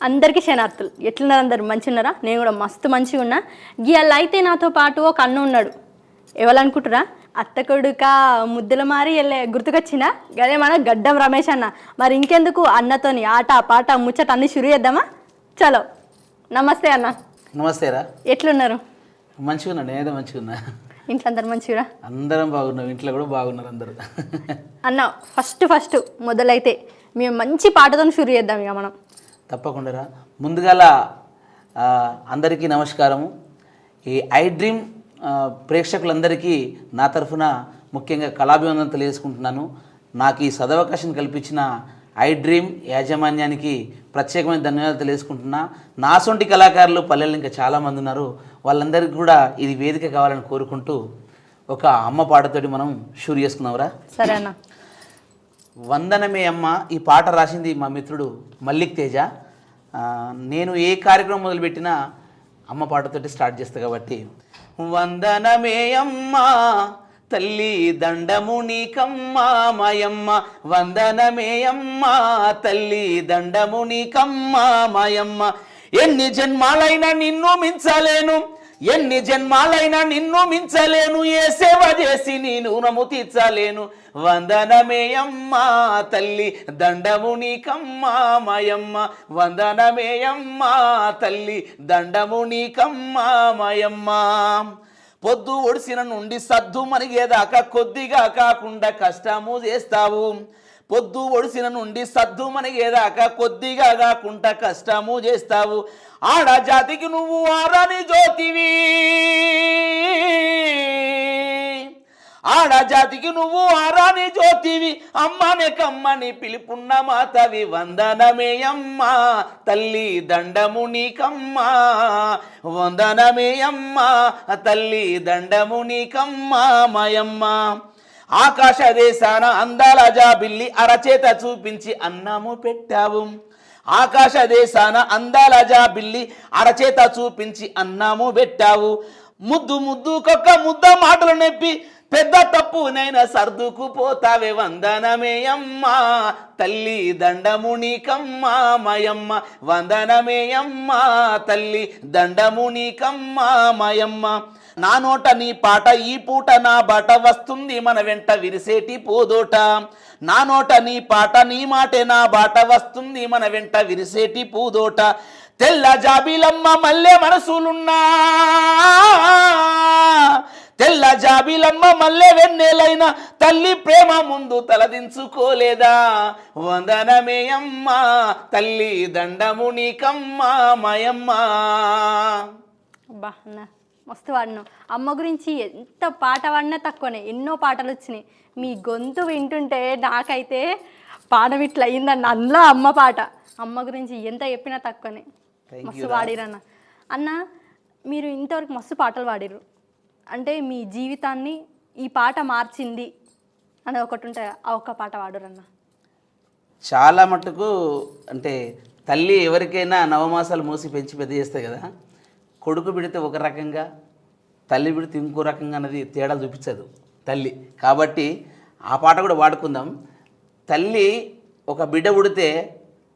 అందరికీ శనార్థులు. ఎట్లున్నారు అందరు? మంచిగున్నారా? నేను కూడా మస్తు మంచిగా ఉన్నా. ఇవాళ అయితే నాతో పాటు ఒక అన్న ఉన్నాడు. ఎవరనుకుంటురా? అత్త కొడుక ముద్దుల మారి వెళ్ళే గుర్తుకొచ్చిందా? గదే మన గడ్డం రమేష్ అన్న. మరి ఇంకెందుకు అన్నతోని ఆట పాట ముచ్చట అన్ని షురు చేద్దామా? చలో. నమస్తే అన్న. నమస్తేరా. ఎట్లున్నారు? మంచిగా ఉన్నా, నేనేదో మంచిగా ఉన్నా. ఇంట్లో అందరు మంచిగా? అందరం బాగున్నాం, ఇంట్లో కూడా బాగున్నారు అందరు. అన్న ఫస్ట్ మొదలైతే మేము మంచి పాటతో షురు చేద్దాం ఇక మనం. తప్పకుండా. ముందుగాల అందరికీ నమస్కారము. ఈ ఐ డ్రీమ్ ప్రేక్షకులందరికీ నా తరఫున ముఖ్యంగా కళాభివందనలు తెలియజేసుకుంటున్నాను. నాకు ఈ సదవకాశం కల్పించిన ఐ డ్రీమ్ యాజమాన్యానికి ప్రత్యేకమైన ధన్యవాదాలు తెలియజేసుకుంటున్నా. నా సొంటి కళాకారులు పల్లెలు ఇంకా చాలామంది ఉన్నారు. వాళ్ళందరికీ కూడా ఇది వేదిక కావాలని కోరుకుంటూ ఒక అమ్మ పాటతోటి మనం షూర్ చేసుకుందాంరా. సరే అన్న. వందనమే అమ్మ. ఈ పాట రాసింది మా మిత్రుడు మల్లిక్ తేజ. నేను ఏ కార్యక్రమం మొదలుపెట్టినా అమ్మ పాటతోటి స్టార్ట్ చేస్తా కాబట్టి, వందనమే అమ్మ తల్లి దండము నీకమ్మా మాయమ్మ, వందనమే అమ్మ తల్లి దండము నీకమ్మా మాయమ్మ, ఎన్ని జన్మాలైనా నిన్ను మించలేను, ఎన్ని జన్మాలైనా నిన్ను మించలేను, ఏ సేవ చేసి నేను రుణము తీర్చలేను, వందనమే అమ్మా తల్లి దండము నీకమ్మా మాయమ్మ, వందనమే అమ్మా తల్లి దండము నీకమ్మా మాయమ్మ. పొద్దు ఒడిసిన నుండి సద్దు మనిగేదాకా కొద్దిగా కాకుండా కష్టము చేస్తావు, పొద్దు ఒడిసిన నుండి సద్దు మనిగేదాకా కొద్దిగా కాకుండా కష్టము చేస్తావు, ఆడ జాతికి నువ్వు ఆరాని జ్యోతివి, ఆడ జాతికి నువ్వు ఆరాని జ్యోతివి, అమ్మనే కమ్మని పిలుపున్న మాతవి, వందనమే అమ్మ తల్లి దండము నీకమ్మా, వందనమే అమ్మ తల్లి దండము నీకమ్మా మాయమ్మ. ఆకాశ దేశాన అందాల జాబిల్లి అరచేత చూపించి అన్నము పెట్టావు, ఆకాశ దేశాన అందాల జాబిల్లి అరచేత చూపించి అన్నము పెట్టావు, ముద్దు ముద్దుకొక్క ముద్ద మాటలు నెప్పి పెద్ద తప్పునైనా సర్దుకు పోతావే, వందనమే అమ్మ తల్లి దండము నీకమ్మా మాయమ్మ, వందనమే అమ్మ తల్లి దండము నీకమ్మా మాయమ్మ. నా నోట నీ పాట ఈ పూట నా బాట వస్తుంది మన వెంట విరిసేటి పోదోట, నా నోట నీ పాట నీ మాటే నా బాట వస్తుంది మన వెంట విరిసేటి పూదోట, తెల్ల జాబిలమ్మ మల్లె మనసులున్నా, తెల్ల జాబిలమ్మ మల్లె వెన్నెలైన తల్లి ప్రేమ ముందు తలదించుకోలేదా, వందనమే అమ్మ తల్లి దండము నీకమ్మా మాయమ్మ. అబ్బా అన్న మస్తు వాడినావు. అమ్మ గురించి ఎంత పాట పాడినా తక్కువనే, ఎన్నో పాటలు వచ్చినాయి. మీ గొంతు వింటుంటే నాకైతే పాడడం ఇట్లా అయిందన్న. అందులో అమ్మ పాట, అమ్మ గురించి ఎంత చెప్పినా తక్కువనే. మస్తు పాడిరన్న. అన్న మీరు ఇంతవరకు మస్తు పాటలు పాడిర్రు, అంటే మీ జీవితాన్ని ఈ పాట మార్చింది అని ఒకటి ఉంటే ఆ ఒక్క పాట పాడురన్న. చాలా మటుకు అంటే తల్లి ఎవరికైనా నవమాసాలు మోసి పెంచి పెద్ద చేస్తాయి కదా, కొడుకు బిడితే ఒక రకంగా తల్లి బిడితే ఇంకో రకంగా అన్నది తేడా చూపించదు తల్లి. కాబట్టి ఆ పాట కూడా వాడుకుందాం. తల్లి ఒక బిడ్డ పుడితే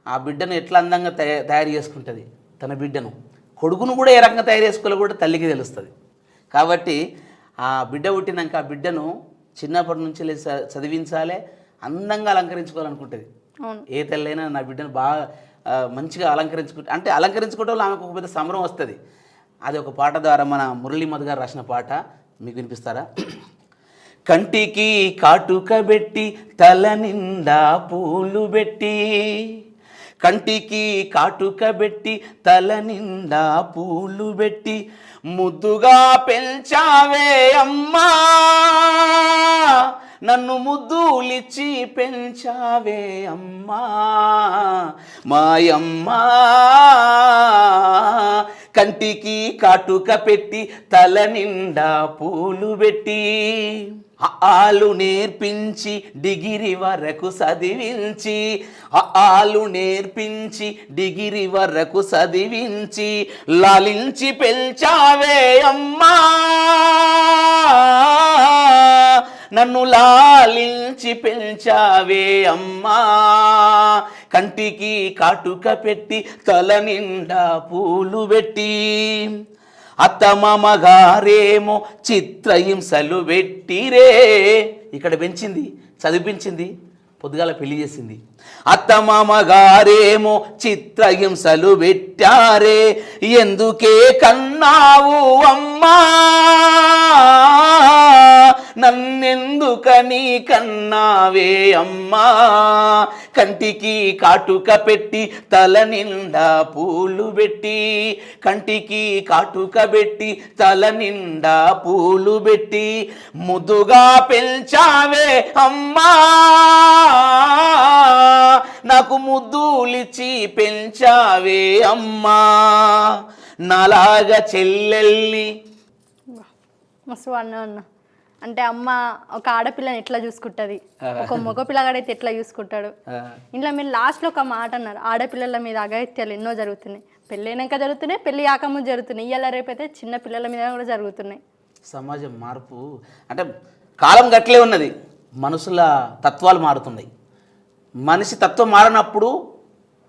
ఆ బిడ్డను ఎట్లా అందంగా తయారు చేసుకుంటుంది తన బిడ్డను, కొడుకును కూడా ఏ రకంగా తయారు చేసుకోవాలో కూడా తల్లికి తెలుస్తుంది. కాబట్టి ఆ బిడ్డ పుట్టినాక ఆ బిడ్డను చిన్నప్పటి నుంచి చదివించాలి, అందంగా అలంకరించుకోవాలనుకుంటుంది. ఏ తల్లైనా నా బిడ్డను బాగా మంచిగా అలంకరించుకుంటే, అంటే అలంకరించుకోవడం ఆమెకు ఒక పెద్ద సంబరం వస్తుంది. అది ఒక పాట ద్వారా మన మురళీ మధు గారు రాసిన పాట మీకు వినిపిస్తారా? కంటికి కాటుక పెట్టి తల నిండా పూలు పెట్టి, కంటికి కాటుక పెట్టి తల నిండా పూలు పెట్టి, ముద్దుగా పెంచావే అమ్మా నన్ను ముద్దులిచ్చి పెంచావే అమ్మా మాయమ్మా, కంటికి కాటుక పెట్టి తల నిండా పూలు పెట్టి, ఆలు నేర్పించి డిగిరి వరకు చదివించి, ఆలు నేర్పించి డిగిరి వరకు చదివించి, లాలించి పెంచావే అమ్మా నన్ను లాలించి పెంచావే అమ్మా, కంటికి కాటుక పెట్టి తల నిండా పూలు పెట్టి, అత్తమామగారేమో చిత్రహింసలు పెట్టిరే. ఇక్కడ పెంచింది, చదివించింది, పొద్దుగాల పెళ్లి చేసింది. అత్తమామగారేమో చిత్రహింసలు పెట్టారే, ఎందుకే కన్నావు అమ్మా, నన్నెందుకని కన్నావే అమ్మా, కంటికి కాటుక పెట్టి తల నిండా పూలు పెట్టి, కంటికి కాటుక పెట్టి తల నిండా పూలు పెట్టి, ముద్దుగా పెంచావే అమ్మా, నాకు ముద్దులిచ్చి పెంచావే అమ్మా, నాలాగా చెల్లెల్ని. మస్తు అన్న అంటే అమ్మ ఒక ఆడపిల్లని ఎట్లా చూసుకుంటుంది, ఒక మగ పిల్లగాడైతే ఎట్లా చూసుకుంటాడు. ఇంట్లో మీరు లాస్ట్లో ఒక మాట అన్నారు, ఆడపిల్లల మీద అఘాయిత్యాలు ఎన్నో జరుగుతున్నాయి, పెళ్ళైనాక జరుగుతున్నాయి, పెళ్ళి కాకముందు జరుగుతున్నాయి, ఇవాళ రేపైతే చిన్న పిల్లల మీద కూడా జరుగుతున్నాయి. సమాజం మార్పు అంటే కాలం గట్లే ఉన్నది, మనుషుల తత్వాలు మారుతున్నాయి. మనిషి తత్వం మారినప్పుడు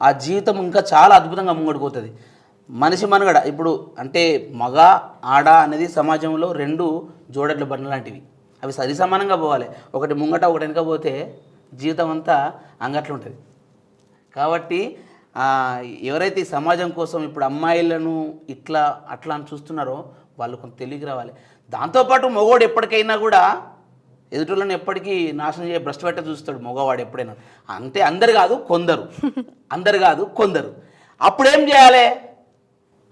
ఆ జీవితం ఇంకా చాలా అద్భుతంగా ముంగడిపోతుంది. మనిషి మనుగడ ఇప్పుడు అంటే మగ ఆడ అనేది సమాజంలో రెండు జోడెడ్ల బండ్ల లాంటివి, అవి సరి సమానంగా పోవాలి. ఒకటి ముంగట ఒకటి వెనక పోతే జీవితం అంతా అంగట్లు ఉంటుంది. కాబట్టి ఎవరైతే ఈ సమాజం కోసం ఇప్పుడు అమ్మాయిలను ఇట్లా అట్లా అని చూస్తున్నారో వాళ్ళు కొంత తెలివికి రావాలి. దాంతోపాటు మగవాడు ఎప్పటికైనా కూడా ఎదుటిలను ఎప్పటికీ నాశనం చేయ భ్రష్టు పెట్ట చూస్తాడు మగవాడు ఎప్పుడైనా. అంటే అందరు కాదు కొందరు, అందరు కాదు కొందరు. అప్పుడేం చేయాలి,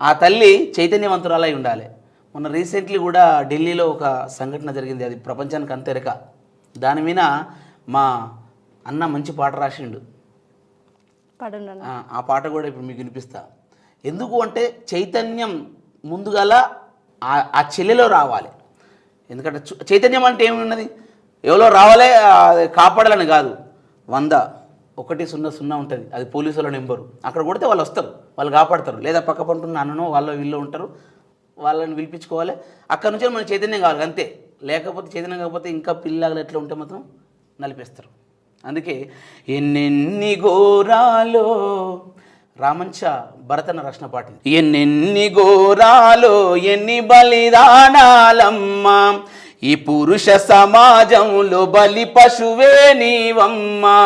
ఆ తల్లి చైతన్యవంతురాలై ఉండాలి. మొన్న రీసెంట్లీ కూడా ఢిల్లీలో ఒక సంఘటన జరిగింది, అది ప్రపంచానికి అంతెరక. దాని మీద మా అన్న మంచి పాట రాసిండు, ఆ పాట కూడా ఇప్పుడు మీకు వినిపిస్తా. ఎందుకు అంటే చైతన్యం ముందుగల ఆ చెల్లెలో రావాలి. ఎందుకంటే చైతన్యం అంటే ఏమున్నది, ఎవరో రావాలే కాపాడాలని కాదు. 100-100 ఉంటుంది, అది పోలీసుల నెంబరు. అక్కడ కొడితే వాళ్ళు వస్తారు, వాళ్ళు కాపాడతారు. లేదా పక్క పంటున్న అన్ననో వాళ్ళ వీళ్ళు ఉంటారు, వాళ్ళని పిలిపించుకోవాలి. అక్కడ నుంచి మనకి చైతన్యం కావాలి అంతే. లేకపోతే చైతన్యం కాకపోతే ఇంకా పిల్లలు ఎట్లా ఉంటే మాత్రం నలిపేస్తారు. అందుకే ఎన్నెన్ని ఘోరాలో రామంచ భరతన రచన పాట. ఎన్నెన్ని ఘోరాలో ఎన్ని బలిదానాలమ్మా, ఈ పురుష సమాజంలో బలి పశువే నీవమ్మా.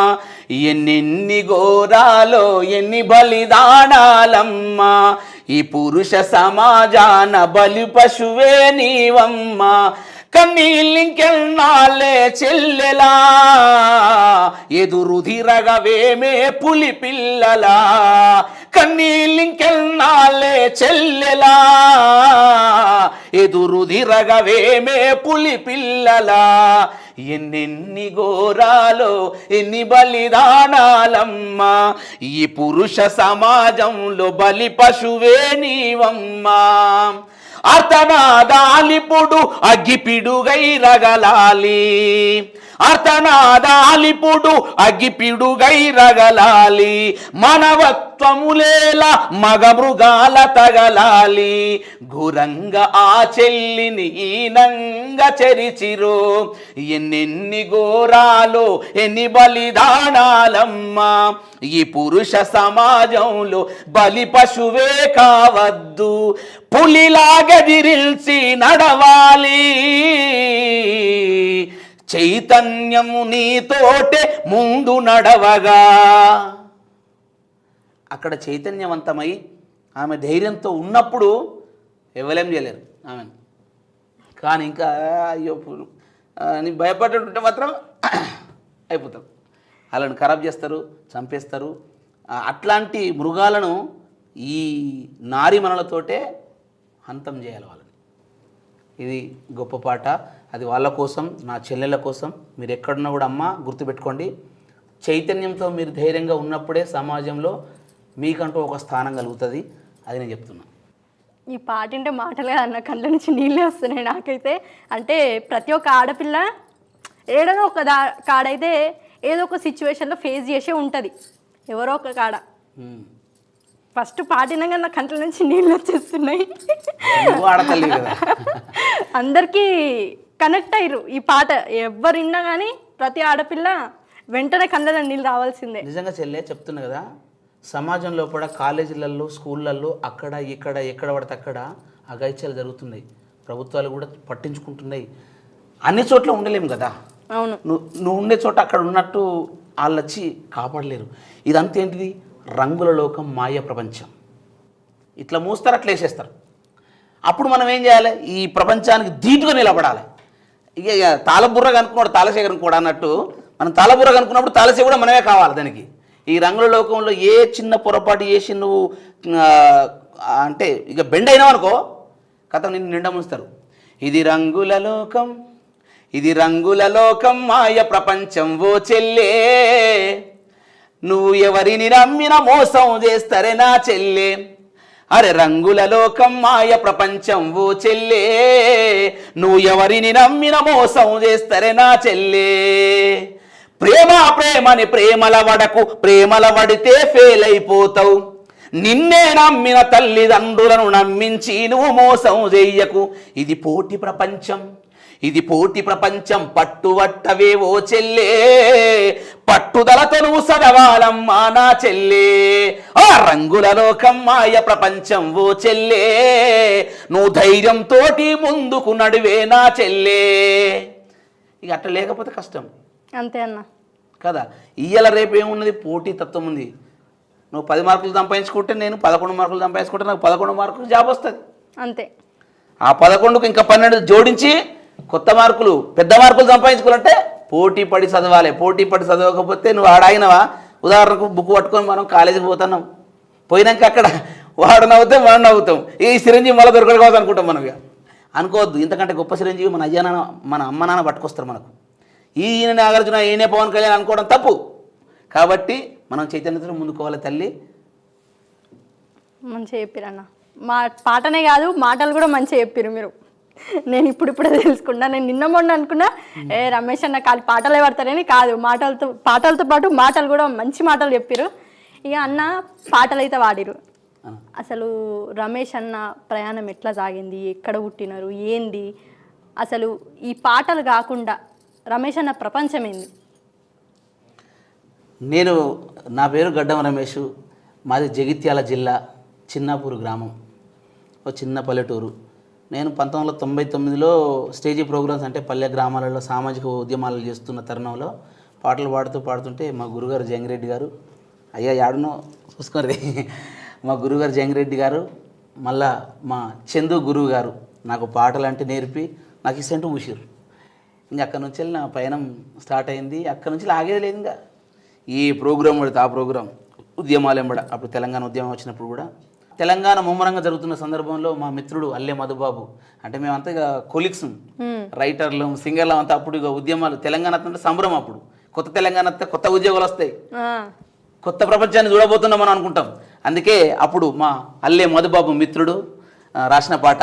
ఎన్నెన్ని ఘోరాలో ఎన్ని బలిదానాలమ్మా, ఈ పురుష సమాజాన బలి పశువే నీవమ్మా. కన్నీళ్ళింకెన్నాళ్ళే చెల్లెలా, ఎదురు ధిరగవేమే పులి పిల్లలా. కన్నీళ్ళింకెన్నాళ్ళే చెల్లెలా, ఎదురు ధిరగవేమే పులి పిల్లలా. ఎన్నెన్ని ఘోరాలో ఎన్ని బలిదానాలమ్మా, ఈ పురుష సమాజంలో బలి పశువే నీవమ్మా. అర్తనాదాలిపుడు అగ్గిపిడుగై రగలాలి, అర్తనాదాలిపుడు అగ్గిపిడుగై రగలాలి. మనవత్వములేలా మగ మృగాల తగలాలి. ఘోరంగ ఆ చెల్లిని ఈనంగ చెరిచిరో, ఎన్నెన్ని ఘోరాలో ఎన్ని బలిదానాలమ్మా, ఈ పురుష సమాజంలో బలి పశువే కావద్దు. పులిలాగదిరిల్చి నడవాలి, చైతన్యము నీతోటే ముందు నడవగా. అక్కడ చైతన్యవంతమై ఆమె ధైర్యంతో ఉన్నప్పుడు ఎవరేం చేయలేరు ఆమెను. కానీ ఇంకా అయ్యో అని భయపడుతుంటే మాత్రం అయిపోతారు. వాళ్ళని ఖరాబ్ చేస్తారు, చంపేస్తారు. అట్లాంటి మృగాలను ఈ నారీమణులతోటే అంతం చేయాలి వాళ్ళని. ఇది గొప్ప పాట, అది వాళ్ళ కోసం, నా చెల్లెళ్ళ కోసం. మీరు ఎక్కడున్నా కూడా అమ్మ గుర్తుపెట్టుకోండి, చైతన్యంతో మీరు ధైర్యంగా ఉన్నప్పుడే సమాజంలో మీకంటూ ఒక స్థానం కలుగుతుంది. అది నేను చెప్తున్నా. ఈ పాట అంటే మాటలే అన్న కళ్ళ నుంచి నీళ్ళే వస్తున్నాయి నాకైతే. అంటే ప్రతి ఒక్క ఆడపిల్ల ఏదో ఒక కాడైతే ఏదో ఒక సిచ్యువేషన్లో ఫేస్ చేసే ఉంటుంది, ఎవరో ఒక కాడ. ఫస్ట్ పాటినాక నా కంట్ల నుంచి నీళ్ళు వచ్చేస్తున్నాయి. ఆడతల్లి కదా, అందరికీ కనెక్ట్ అయ్యారు ఈ పాట. ఎవరు విన్నా కానీ ప్రతి ఆడపిల్ల వెంటనే కళ్ళలో నీళ్ళు రావాల్సిందే. నిజంగా చెల్లె చెప్తున్నా కదా, సమాజంలో కూడా కాలేజీలలో స్కూళ్ళల్లో అక్కడ ఇక్కడ ఎక్కడ పడితే అక్కడ అఘాయిత్యాలు జరుగుతున్నాయి. ప్రభుత్వాలు కూడా పట్టించుకుంటున్నాయి. అన్ని చోట్ల ఉండలేము కదా. అవును, నువ్వు ఉండే చోట అక్కడ ఉన్నట్టు వాళ్ళు వచ్చి కాపాడలేరు. ఇదంతా ఏంటిది? రంగుల లోకం, మాయ ప్రపంచం. ఇట్లా మూస్తారు, అట్లా వేసేస్తారు. అప్పుడు మనం ఏం చేయాలి? ఈ ప్రపంచానికి ధీటుగా నిలబడాలి. ఇక తాళబుర్ర కనుక్కున్నాడు తాళశేఖరం కూడా అన్నట్టు, మనం తాళబుర్ర కనుక్కున్నప్పుడు తాళశే కూడా మనమే కావాలి దానికి. ఈ రంగుల లోకంలో ఏ చిన్న పొరపాటు చేసి నువ్వు అంటే ఇక బెండ్ అయినావు అనుకో, కథ నిన్ను నిండా ముంచుతారు. ఇది రంగుల లోకం, ఇది రంగుల లోకం, మాయ ప్రపంచం ఓ చెల్లే, నువ్వు ఎవరిని నమ్మిన మోసం చేస్తారే నా చెల్లే. అరే రంగుల లోకం, మాయ ప్రపంచం ఓ చెల్లే, నువ్వు ఎవరిని నమ్మిన మోసం చేస్తారే నా చెల్లే. ప్రేమ ప్రేమని ప్రేమల వడకు, ప్రేమల వడితే ఫెయిల్ అయిపోతావు. నిన్నే నమ్మిన తల్లిదండ్రులను నమ్మించి నువ్వు మోసం చెయ్యకు. ఇది పోటీ ప్రపంచం, ఇది పోటీ ప్రపంచం, పట్టువట్టవే ఓ చెల్లే, పట్టుదలతో నువ్వు చదవాలమ్మా నా చెల్లే. ఆ రంగుల లోకం, మాయ ప్రపంచం ఓ చెల్లే, నువ్వు ధైర్యంతో ముందుకు నడివే నా చెల్లే. ఇక అట్లా లేకపోతే కష్టం. అంతే అన్న కదా. ఇయ్యాల రేపు ఏమున్నది? పోటీ తత్వం ఉంది. నువ్వు 10 మార్కులు సంపాదించుకుంటే నేను 11 మార్కులు సంపాదించుకుంటే నాకు 11 మార్కులు జాబ్ వస్తుంది. అంతే. ఆ 11కు ఇంకా 12 జోడించి కొత్త మార్కులు, పెద్ద మార్కులు సంపాదించుకోవాలంటే పోటీ పడి చదవాలి. పోటీ పడి చదవకపోతే నువ్వు ఆడాగినవా? ఉదాహరణకు బుక్ పట్టుకొని మనం కాలేజీకి పోతున్నాం, పోయినాక అక్కడ వాడు నవ్వుతాం, వాడు నవ్వుతాం, ఈ చిరంజీవి మళ్ళీ దొరకడు కావచ్చు అనుకుంటాం. మనం ఇక అనుకోవద్దు. ఇంతకంటే గొప్ప చిరంజీవి మన అయ్యా నాన్న, మన అమ్మ నాన్న పట్టుకొస్తారు మనకు. ఈయన నాగార్జున, ఈయనే పవన్ కళ్యాణ్ అనుకోవడం తప్పు. కాబట్టి మనం చైతన్యతను ముందుకోవాలి. తల్లి మంచిగా చెప్పారు అన్న. మా పాటనే కాదు, మాటలు కూడా మంచిగా చెప్పారు మీరు. నేను ఇప్పుడే తెలుసుకున్నా. నేను నిన్న మొన్న అనుకున్నా రమేష్ అన్న కాదు పాటలే పడతారని. కాదు, పాటలతో పాటు మాటలు కూడా మంచి మాటలు చెప్పారు. ఇక అన్న పాటలు అయితే వాడిరు. అసలు రమేష్ అన్న ప్రయాణం ఎట్లా సాగింది, ఎక్కడ పుట్టినారు, ఏంది అసలు ఈ పాటలు కాకుండా రమేష్ అన్న ప్రపంచం ఏంది? నా పేరు గడ్డం రమేష్. మాది జగిత్యాల జిల్లా చిన్నాపూరు గ్రామం, ఒక చిన్న పల్లెటూరు. నేను 1999లో స్టేజీ ప్రోగ్రామ్స్ అంటే పల్లె గ్రామాలలో సామాజిక ఉద్యమాలు చేస్తున్న తరుణంలో పాటలు పాడుతుంటే మా గురుగారు జంగిరెడ్డి గారు, అయ్యా యాడునో చూసుకోండి, మా గురుగారు జంగిరెడ్డి గారు, మళ్ళా మా చందు గురువు గారు నాకు పాటలు అంటే నేర్పి నాకు ఇసంటూ ఊసిరు. ఇంకా అక్కడి నుంచి నా పయనం స్టార్ట్ అయింది. అక్కడి నుంచి ఆగేది లేదు. ఇంకా ఈ ప్రోగ్రాం పడితే ఆ ప్రోగ్రాం, ఉద్యమాలు ఎంబడ. అప్పుడు తెలంగాణ ఉద్యమం వచ్చినప్పుడు కూడా తెలంగాణ ముమ్మరంగా జరుగుతున్న సందర్భంలో మా మిత్రుడు అల్లె మధుబాబు, అంటే మేమంతా ఇక కొలిక్స్, రైటర్లు, సింగర్లు అంతా. అప్పుడు ఇక ఉద్యమాలు తెలంగాణ అంటే సంబరం. అప్పుడు కొత్త తెలంగాణ వస్తే కొత్త ఉద్యోగాలు వస్తాయి, కొత్త ప్రపంచాన్ని చూడబోతున్నాం అని అనుకుంటాం. అందుకే అప్పుడు మా అల్లె మధుబాబు మిత్రుడు రాసిన పాట,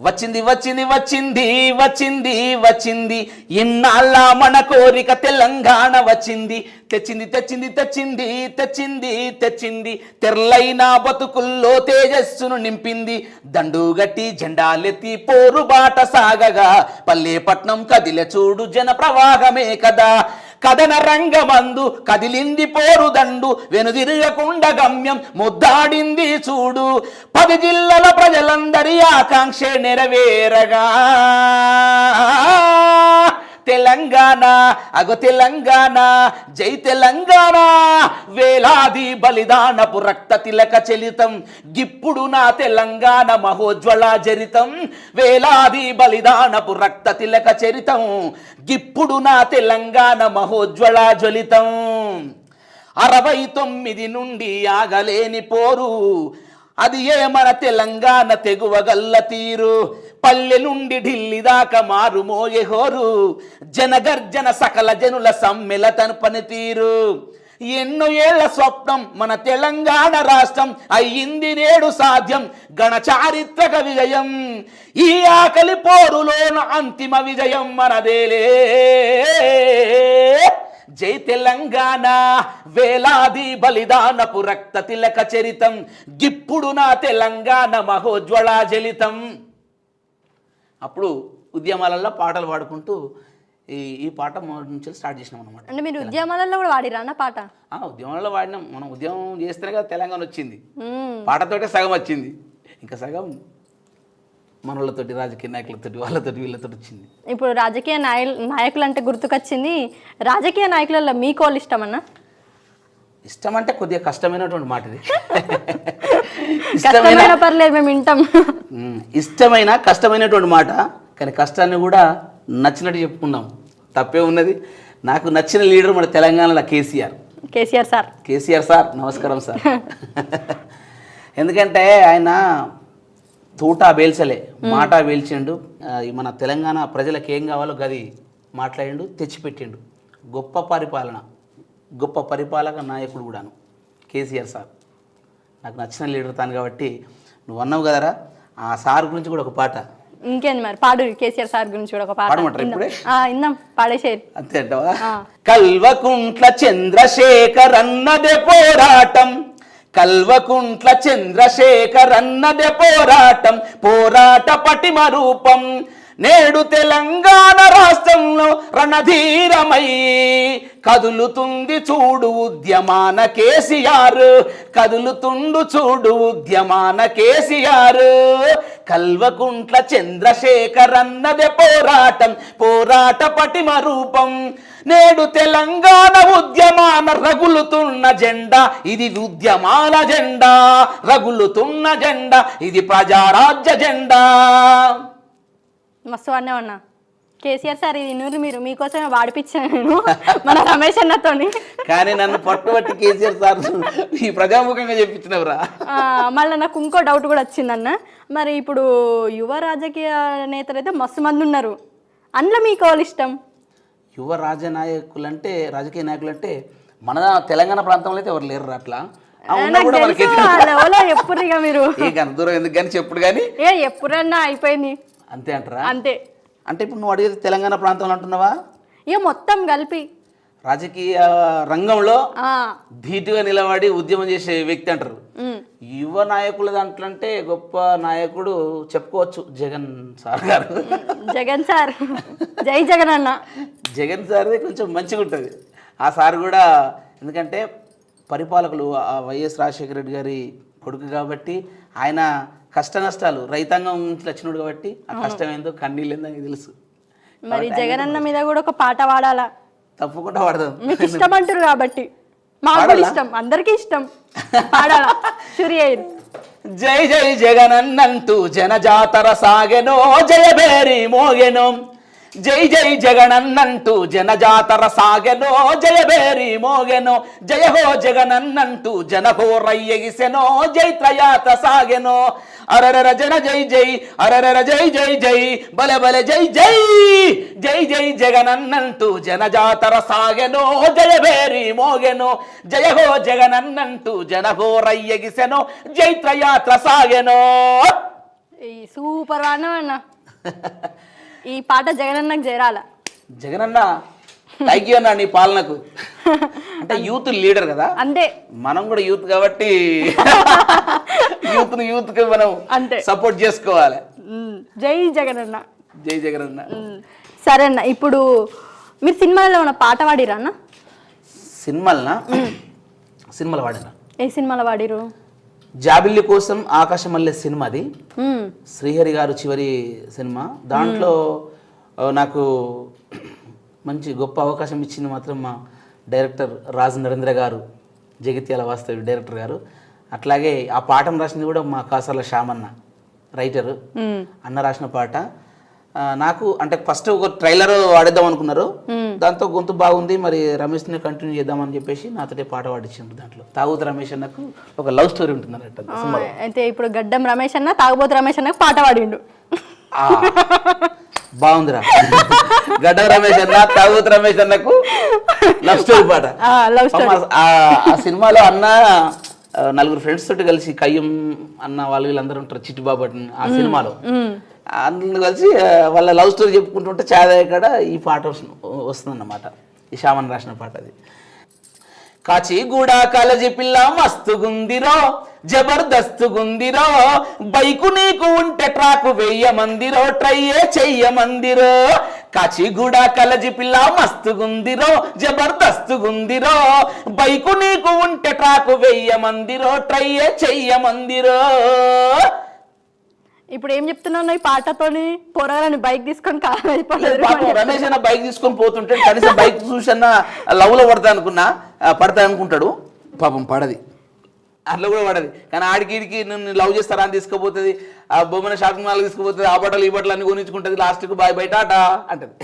వచ్చింది వచ్చింది వచ్చింది వచ్చింది వచ్చింది ఇన్నాళ్ళ మన కోరిక తెలంగాణ వచ్చింది, తెచ్చింది తెచ్చింది తెచ్చింది తెచ్చింది తెచ్చింది తెర్లైన బతుకుల్లో తేజస్సును నింపింది, దండుగట్టి జెండాలెత్తి పోరుబాట సాగగా పల్లెపట్నం కదిలే చూడు జన ప్రవాహమే కదా, కథన రంగమందు కదిలింది పోరుదండు, వెనుదిరగకుండా గమ్యం ముద్దాడింది చూడు, 10 జిల్లాల ప్రజలందరి ఆకాంక్ష నెరవేరగా తెలంగాణ అగో తెలంగాణ జై తెలంగాణ, వేలాది బలిదానపు రక్త తిలక చలితం, గిప్పుడు నా తెలంగాణ మహోజ్వల చరితం, వేలాది బలిదానపు రక్త తిలక చరితం, గిప్పుడు నా తెలంగాణ మహోజ్వల జ్వలితం, 69 నుండి ఆగలేని పోరు, అది ఏ మన తెలంగాణ తెగువ గల్ల తీరు, పల్లె నుండి ఢిల్లీ దాకా మారుమోయే హోరు, జనగర్జన సకల జనుల సమ్మెలతను పనితీరు, ఎన్నో ఏళ్ల స్వప్నం మన తెలంగాణ రాష్ట్రం అయ్యింది నేడు సాధ్యం, గణ చారిత్రక విజయం, ఈ ఆకలి పోరులోన అంతిమ విజయం మనదేలే, జై తెలంగాణ వేలాది బలిదానపు రక్త తిలక చరితం, గిప్పుడు నా తెలంగాణ మహోజ్వల జలితం. అప్పుడు ఉద్యమాలలో పాటలు పాడుకుంటూ ఈ పాట మొదటి నుంచి స్టార్ట్ చేసినాం అనమాట. అంటే మీరు ఉద్యమాలలో కూడా వాడిరా అన్న పాట? ఉద్యమంలో వాడినాం. మనం ఉద్యమం చేస్తేనే కదా తెలంగాణ వచ్చింది. పాటతోటే సగం వచ్చింది, ఇంకా సగం మనోళ్ళతోటి, రాజకీయ నాయకులతోటి, వాళ్ళతోటి వీళ్ళతో వచ్చింది. ఇప్పుడు రాజకీయ నాయకులు అంటే గుర్తుకొచ్చింది. రాజకీయ నాయకులలో మీకు వాళ్ళు ఇష్టమన్నా? ఇష్టం అంటే కొద్దిగా కష్టమైనటువంటి మాట ఇది. కష్టమైన పర్లేదు, మేము వింటాం. ఇష్టమైన కష్టమైనటువంటి మాట, కానీ కష్టాన్ని కూడా నచ్చినట్టు చెప్పుకున్నాం, తప్పే ఉన్నది. నాకు నచ్చిన లీడర్ మన తెలంగాణలో కేసీఆర్ సార్. నమస్కారం సార్. ఎందుకంటే ఆయన తూటా పేల్చలే, మాట పేల్చిండు. మన తెలంగాణ ప్రజలకు ఏం కావాలో గది మాట్లాడిండు, తెచ్చిపెట్టిండు. గొప్ప పరిపాలక నాయకుడు కూడాను కేసీఆర్ సార్. నాకు నచ్చిన లీడర్ తాను కాబట్టి నువ్వు అన్నావు కదరా, ఆ సార్ గురించి కూడా ఒక పాట. ఇంకేంది మరి పాడు, కేసీఆర్ సార్ గురించి కూడా ఒక పాట పాడమంటారు ఇప్పుడే? ఇందాం, పాడేసేది అంతే అంటావా? కల్వకుంట్ల చంద్రశేఖర్ అన్నదే పోరాటం, కల్వకుంట్ల చంద్రశేఖర్ అన్నదే పోరాటం, పోరాట పటిమ రూపం. నేడు తెలంగాణ రాష్ట్రంలో రణధీరమై కదులుతుంది చూడు ఉద్యమాన కేసీఆర్, కల్వకుంట్ల చంద్రశేఖర్ అన్నదే పోరాటం, పోరాట పటిమ రూపం. నేడు తెలంగాణ ఉద్యమాన రగులుతున్న జెండా, ఇది ఉద్యమాల జెండా, రగులుతున్న జెండా, ఇది ప్రజారాజ్య జెండా. మస్తు అన్నా కేసీఆర్ సార్, ఇది మీరు మీకోసమే వాడిపించాను నేను మన రమేష్ అన్నతోని. కానీ నన్ను పట్టుబట్టి కేసీఆర్ సార్ ఈ ప్రజాముఖంగా చెప్పించినవరా. మళ్ళీ నాకు ఇంకో డౌట్ కూడా వచ్చిందన్న. మరి ఇప్పుడు యువ రాజకీయ నేతలు అయితే మస్తు మంది ఉన్నారు, అందులో మీకు వాళ్ళు ఇష్టం? యువ రాజకీయ నాయకులు అంటే మన తెలంగాణ ప్రాంతంలో అయితే ఎవరు లేరు అట్లా. ఎప్పుడు ఇక మీరు దూరం ఎందుకు కానీ చెప్పుడు కానీ ఎప్పుడన్నా అయిపోయింది అంతే అంటారా? అంతే. అంటే ఇప్పుడు నువ్వు అడిగేది తెలంగాణ ప్రాంతంలో అంటున్నావా? ఇక మొత్తం కలిపి రాజకీయ రంగంలో ధీటుగా నిలబడి ఉద్యమం చేసే వ్యక్తి అంటారు. యువ నాయకుల దాంట్లో అంటే గొప్ప నాయకుడు చెప్పుకోవచ్చు జగన్ సార్ గారు. జగన్ సార్, జై జగన్ అన్న. జగన్ సార్ది కొంచెం మంచిగా ఉంటుంది. ఆ సార్ కూడా ఎందుకంటే పరిపాలకులు వైఎస్ రాజశేఖర రెడ్డి గారి కొడుకు కాబట్టి ఆయన కష్ట నష్టాలు రైతాంగం నుంచి వచ్చినాడు కాబట్టి ఆ కష్టం ఏందో కన్నీళ్ళు ఏందో నాకు తెలుసు. మరి జగన్ అన్న మీద కూడా ఒక పాట పాడాలా? తప్పకుండా పాడదాం. మీకు ఇష్టం అంటారు కాబట్టి మాకు కూడా ఇష్టం, అందరికీ ఇష్టం. పాడాలా? జై జై జగన్ అన్నంటూ జనజాతర సాగెనో, జయబేరి మోగెనో. జై జై జగనన్నంటూ జనజాతర సాగెనో, జయబేరి మోగెనో. జయ హో జగనన్నంటూ జనహో రయ్యగిసెనో, జైత్రయాత్ర సాగెనో. అరరర జన జై జై, అరరర జై జై జై, బలె బలె జై జై. జై జై జగనన్నంటూ జనజాతర సాగెనో, జయబేరి మోగెనో. జయ హో జగనన్నంటూ జనహో రయ్యగిసెనో, జైత్రయాత్ర సాగెనో. సూపర్ అన్న. ఈ పాట జగనన్నకు చేరాల. జగనన్న థ్యాంక్ యూ అన్న నీ పాలనకు. అంటే యూత్ లీడర్ కదా, అంతే. మనం కూడా యూత్ కాబట్టి యూత్ కి మనం అంతే సపోర్ట్ చేసుకోవాలి. జై జగనన్న, జై జగనన్న. సరే అన్న, ఇప్పుడు మీరు సినిమాలో ఉన్న పాట పాడిరా అన్న? సినిమాలు వాడినా. ఏ సినిమాలో వాడిరు? జాబిల్లి కోసం ఆకాశమల్లె సినిమాది, శ్రీహరి గారు చివరి సినిమా. దాంట్లో నాకు మంచి గొప్ప అవకాశం ఇచ్చింది మాత్రం మా డైరెక్టర్ రాజ్ నరేంద్ర గారు, జగిత్యాల వాస్తవి డైరెక్టర్ గారు. అట్లాగే ఆ పాటను రాసింది కూడా మా కాసర్ల శ్యామన్న, రైటరు. అన్న రాసిన పాట. నాకు అంటే ఫస్ట్ ఒక ట్రైలర్ వాడేద్దాం అనుకున్నారు, దాంతో గొంతు బాగుంది, మరి రమేష్ని కంటిన్యూ చేద్దామని చెప్పేసి నాతోటే పాట పాడించారు. దాంట్లో తాగుతు రమేష్ అన్నకు ఒక లవ్ స్టోరీ ఉంటుంది అన్నట్టు. అయితే ఇప్పుడు గడ్డం రమేష్ అన్న తాగుబోతు రమేష్ అన్నకు పాట పాడిండు. బాగుందిరా. గడ్డం రమేష్ అన్న తాగుతు రమేష్ అన్నకు లవ్ స్టోరీ పాట. ఆ సినిమాలో అన్న నలుగురు ఫ్రెండ్స్ తోటి కలిసి కయ్యం అన్న వాళ్ళు వీళ్ళందరూ ఉంటారు, చిట్టుబాబు ఆ సినిమాలో. అందరూ కలిసి వాళ్ళ లవ్ స్టోరీ చెప్పుకుంటుంటే చాయ్ కాడ ఈ పాట వస్తుందన్నమాట. ఈ శ్యామన్ రాసిన పాట అది. కాచిగూడ కాలేజీ పిల్ల మస్తుగుందిరో జబర్దస్తుగుందిరో బైకు నీకు ఉంటే ట్రాకు వెయ్యమందిరో ట్రయ్యే చెయ్యమందిరో కాచిగూడ కాలేజీ పిల్ల మస్తుగుందిరో జబర్దస్తుగుందిరో బైకు నీకు ఉంటే ట్రాకు వెయ్యమందిరో ట్రయ్యే చెయ్యమందిరో. ఇప్పుడు ఏం చెప్తున్నావు ఈ పాటతోని? పొరగాలని బైక్ తీసుకొని కాలేజ్ రమేష్ అన్న బైక్ తీసుకొని పోతుంటే కనీసం బైక్ చూసన్నా లవ్ లో పడతా అనుకుంటాడు, పాపం పడది, అట్లా కూడా పడది. కానీ ఆడికి నన్ను లవ్ చేస్తారా అని తీసుకుపోతుంది, ఆ బొమ్మన షాపింగ్ మాల్ తీసుకుపోతుంది, ఆ బట్టలు ఈ బట్టలు అన్ని కొనిచ్చుకుంటుంది, లాస్ట్కి బాయ్ బయట ఆట అంటది.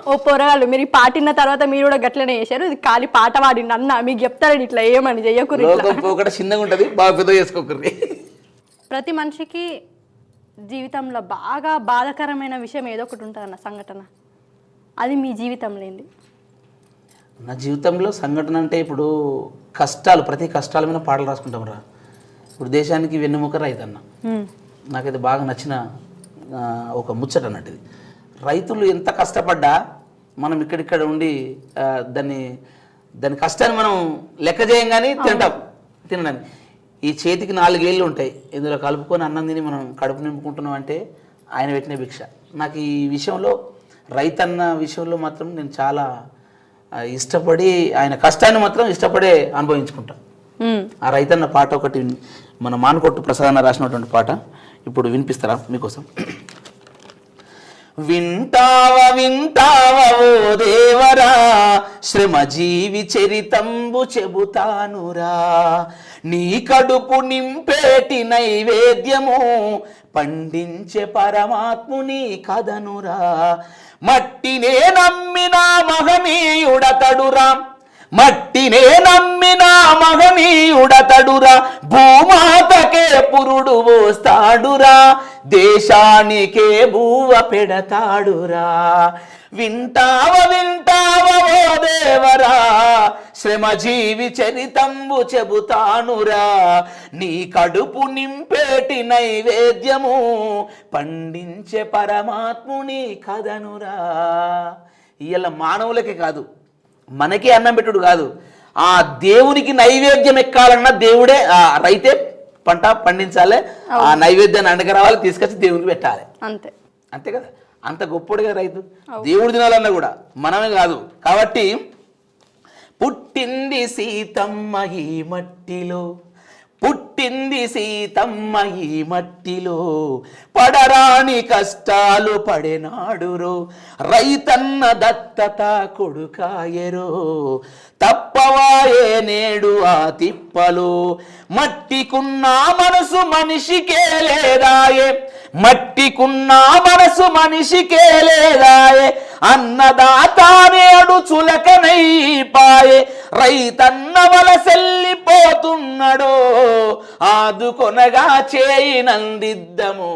ఓ పొరగాళ్ళు, మీరు ఈ పాట విన్న తర్వాత మీరు కూడా గట్లనే చేశారు, ఇది ఖాళీ పాట పాడిండి అన్న మీకు చెప్తారండి ఇట్లా ఏమని చెయ్యకూరి. ఒకటి చిన్నగా ఉంటుంది, బాగా పెద్ద చేసుకోకూరి. ప్రతి మనిషికి జీవితంలో బాగా బాధాకరమైన విషయం ఏదో ఒకటి ఉంటుంది అన్న సంఘటన, అది మీ జీవితంలో ఏంది? నా జీవితంలో సంఘటన అంటే ఇప్పుడు కష్టాలు, ప్రతి కష్టాల మీద పాటలు రాసుకుంటాం రా. ఇప్పుడు దేశానికి వెన్నెముక రైతన్న, నాకైతే బాగా నచ్చిన ఒక ముచ్చట అన్నట్టు ఇది. రైతులు ఎంత కష్టపడ్డా మనం ఇక్కడిక్కడ ఉండి దాని కష్టాన్ని మనం లెక్క చేయం కానీ తినడానికి. ఈ చేతికి 4 ఏళ్ళు ఉంటాయి, ఇందులో కలుపుకొని అన్నం తిని మనం కడుపు నింపుకుంటున్నాం అంటే ఆయన పెట్టిన భిక్ష. నాకు ఈ విషయంలో రైతన్న విషయంలో మాత్రం నేను చాలా ఇష్టపడి, ఆయన కష్టాన్ని మాత్రం ఇష్టపడే అనుభవించుకుంటా. ఆ రైతన్న పాట ఒకటి మన మానకొట్టు ప్రసాదన్న రాసినటువంటి పాట ఇప్పుడు వినిపిస్తారా మీకోసం. వింటావా వింటావా ఓ దేవరా, శ్రమజీవి చరితంబు చెబుతానురా, నీ కడుపు నింపేటి నైవేద్యము పండించే పరమాత్ముని కథనురా, మట్టినే నమ్మిన మహనీయుడతడురా, మట్టినే నమ్మిన మహనీయుడతడురా, భూమాతకే పురుడు పోస్తాడురా, దేశానికే బూవ పెడతాడురా. వింటావ వింటావ ఓ దేవరా, శ్రమజీవి చరితంబు చెబుతానురా, నీ కడుపు నింపేటి నైవేద్యము పండించే పరమాత్ముని కథనురా. ఇయ్యాల మానవులకే కాదు, మనకే అన్నం పెట్టుడు కాదు, ఆ దేవునికి నైవేద్యం ఎక్కాలన్నా దేవుడే, ఆ రైతే పంట పండించాలి, ఆ నైవేద్యాన్ని అండగరావాలి, తీసుకొచ్చి దేవునికి పెట్టాలి, అంతే అంతే కదా. అంత గొప్పడుగా రైతు, దేవుడు తినాలన్నా కూడా మనమే కాదు. కాబట్టి పుట్టింది సీతమ్మ ఈ మట్టిలో, పుట్టింది సీతమ్మ ఈ మట్టిలో, పడరాని కష్టాలు పడెనాడురో, రైతన్న దత్తత కొడుకాయరో, తప్పవాయే నేడు ఆ తిప్పలో, మట్టికున్న మనసు మనిషికే లేదాయే, మట్టికున్న మనసు మనిషికే లేదాయే, అన్నదాతానేడు చులకనైపాయే, రైతన్న వలసెల్లిపోతున్నాడో, ఆదుకొనగా చేయినందిద్దము.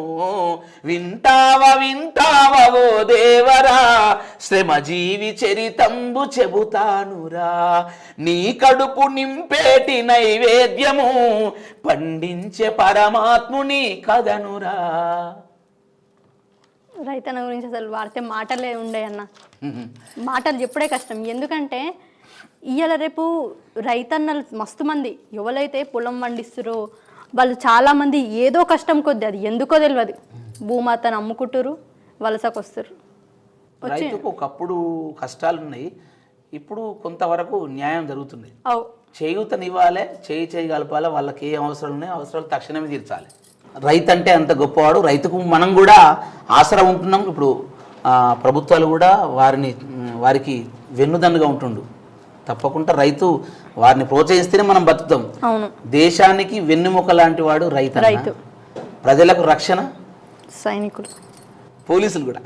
వింటావా వింటావా ఓ దేవరా, శ్రమజీవి చరితంబు చెబుతానురా, నీ కడుపు నింపేటి నైవేద్యము పండించే పరమాత్ముని కథనురా. రైతన్న గురించి అసలు వాడితే మాటలే ఉండే అన్న, మాటలు చెప్పుడే కష్టం. ఎందుకంటే ఇవాళ రేపు రైతన్నలు మస్తు మంది ఎవరైతే పొలం పండిస్తురో వాళ్ళు చాలామంది ఏదో కష్టం కొద్ది, అది ఎందుకో తెలియదు, భూమాతను అమ్ముకుంటారు, వలసకు వస్తారు. రైతుకు ఒకప్పుడు కష్టాలు ఉన్నాయి, ఇప్పుడు కొంతవరకు న్యాయం జరుగుతుంది. చేయూతనివ్వాలి, చేయి కలపాలి, వాళ్ళకి ఏ అవసరాలు ఉన్నాయో అవసరాలు తక్షణమే తీర్చాలి. రైతు అంటే అంత గొప్పవాడు, రైతుకు మనం కూడా ఆసరా ఉంటున్నాం. ఇప్పుడు ప్రభుత్వాలు కూడా వారికి వెన్నుదన్నుగా ఉంటుండు. తప్పకుండా రైతు వారిని ప్రోత్సహిస్తేనే మనం బతుకుతాం. దేశానికి వెన్నెముక లాంటి వాడు రైతు. ప్రజలకు రక్షణ సైనికులు, పోలీసులు కూడా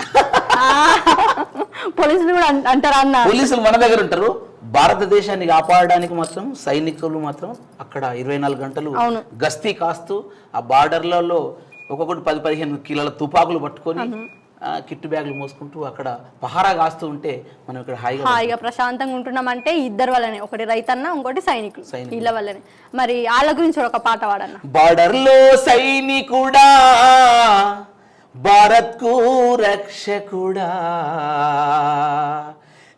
అంటారా అన్న? పోలీసులు మన దగ్గర ఉంటారు. భారతదేశాన్ని కాపాడడానికి మాత్రం సైనికులు మాత్రం అక్కడ 24 గంటలు గస్తీ కాస్తూ ఆ బార్డర్లలో ఒక్కొక్కటి 10-15 కిలోల తుపాకులు పట్టుకొని కిట్టు బ్యాగులు మోసుకుంటూ అక్కడ పహారా కాస్తూ ఉంటే మనం ఇక్కడ హాయిగా ప్రశాంతంగా ఉంటున్నామంటే ఇద్దరు వల్లనే, ఒకటి రైతన్న, ఇంకోటి సైనికులు, వీళ్ళ వల్లనే. మరి వాళ్ళ గురించి ఒక పాట పాడన్న. బార్డర్లో సైనికుడా, భారత్ కు రక్షకుడా,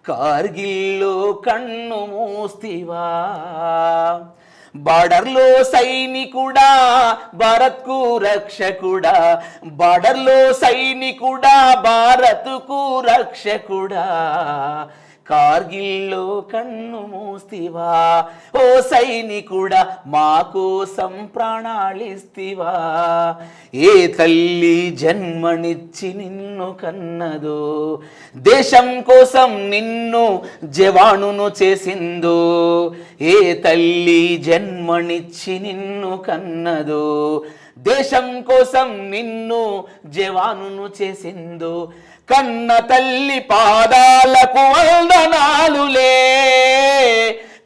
కార్గిల్లో కన్ను మూస్తివా బార్డర్లో సైనికుడా భారత్కు రక్షకుడా బార్డర్లో సైనికుడా భారత్కు రక్షకుడా కార్గిల్లో కన్ను మూస్తివా ఓ సైనికుడా మా కోసం ప్రాణాలిస్తివా ఏ తల్లి జన్మనిచ్చి నిన్ను కన్నదో దేశం కోసం నిన్ను జవానును చేసిందో ఏ తల్లి జన్మనిచ్చి నిన్ను కన్నదో దేశం కోసం నిన్ను జవానును చేసిందో కన్న తల్లి పాదాలకు వందనాలులే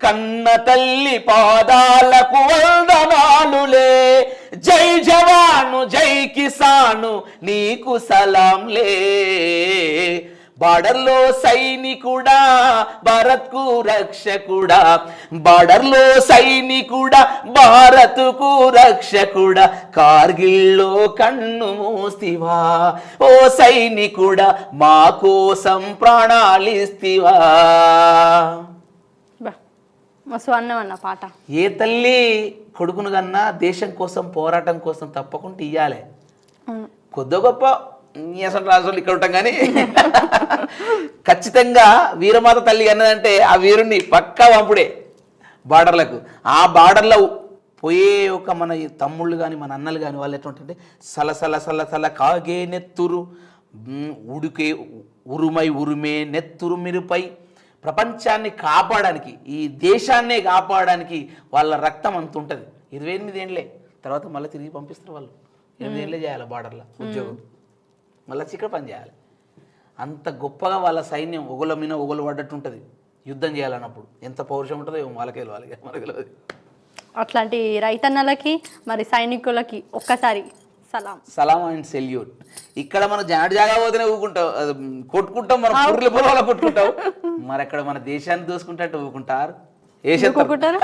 కన్న తల్లి పాదాలకు వందనాలులే జై జవాను జై కిసాను నీకు సలాంలే బార్డర్లో సైనికుడా భారత్కు రక్షకుడా బార్డర్లో సైనికుడా భారత్కు రక్షకుడా కార్గిల్లో కన్ను మూస్తివా ఓ సైనికుడా మా కోసం ప్రాణాలిస్తివా మస్తు అన్న పాట ఏ తల్లి కొడుకును కన్నా దేశం కోసం పోరాటం కోసం తప్పకుండా ఇయ్యాలి కొద్ది గొప్ప అసలు రాజులు ఇక్కడ ఉంటాం కానీ ఖచ్చితంగా వీరమాత తల్లి అన్నదంటే ఆ వీరుణ్ణి పక్కా పంపుడే బార్డర్లకు ఆ బార్డర్లో పోయే ఒక మన తమ్ముళ్ళు కానీ మన అన్నలు కానీ వాళ్ళు ఎట్లుంటుంటే సలసల సలసల కాగే నెత్తురు ఉడికే ఉరుమే నెత్తురు మిరుపై ప్రపంచాన్ని కాపాడడానికి ఈ దేశాన్నే కాపాడడానికి వాళ్ళ రక్తం అంత ఉంటుంది 28 ఏళ్ళే తర్వాత మళ్ళీ తిరిగి పంపిస్తారు వాళ్ళు 8 ఏళ్ళే చేయాలి బార్డర్లో ఉద్యోగం మళ్ళీ చిక్కడ పని చేయాలి అంత గొప్పగా వాళ్ళ సైన్యం ఒగుల మీద ఒగులు పడ్డట్టు ఉంటుంది యుద్ధం చేయాలన్నప్పుడు ఎంత పౌరుషం ఉంటుందో వాళ్ళకే మనకి తెలియదు అట్లాంటి రైతన్నలకి మరి సైనికులకి ఒక్కసారి సలాం అండ్ సెల్యూట్ ఇక్కడ మనం జాగా పోతేనే ఊకుంటాం కొట్టుకుంటాం మనం పుర్రెల పొలంలో కొట్టుకుంటాం మరి అక్కడ మన దేశాన్ని దోసుకుంటే ఊకుంటారు ఊరుకుంటారు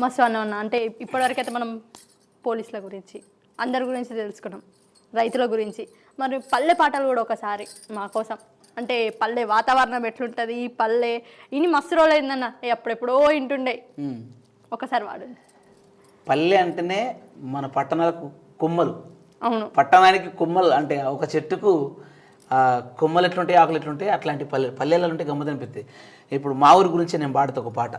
మస్తు అన్న అంటే ఇప్పటివరకు అయితే మనం పోలీసుల గురించి అందరి గురించి తెలుసుకున్నాం రైతుల గురించి మరి పల్లె పాటలు కూడా ఒకసారి మా కోసం అంటే పల్లె వాతావరణం ఎట్లుంటుంది ఈ పల్లె ఇన్ని మస్తు రోజులు అయిందన్న అప్పుడెప్పుడో ఇంటుండే ఒకసారి వాడు పల్లె అంటేనే మన పట్టణాలకు కొమ్మలు అవును పట్టణానికి కొమ్మలు అంటే ఒక చెట్టుకు కొమ్మలు ఎట్లుంటాయి ఆకులు ఎట్లుంటాయి అట్లాంటి పల్లెలలో ఉంటే గమ్మతనిపిస్తాయి ఇప్పుడు మా ఊరి గురించి నేను పాడుతా ఒక పాట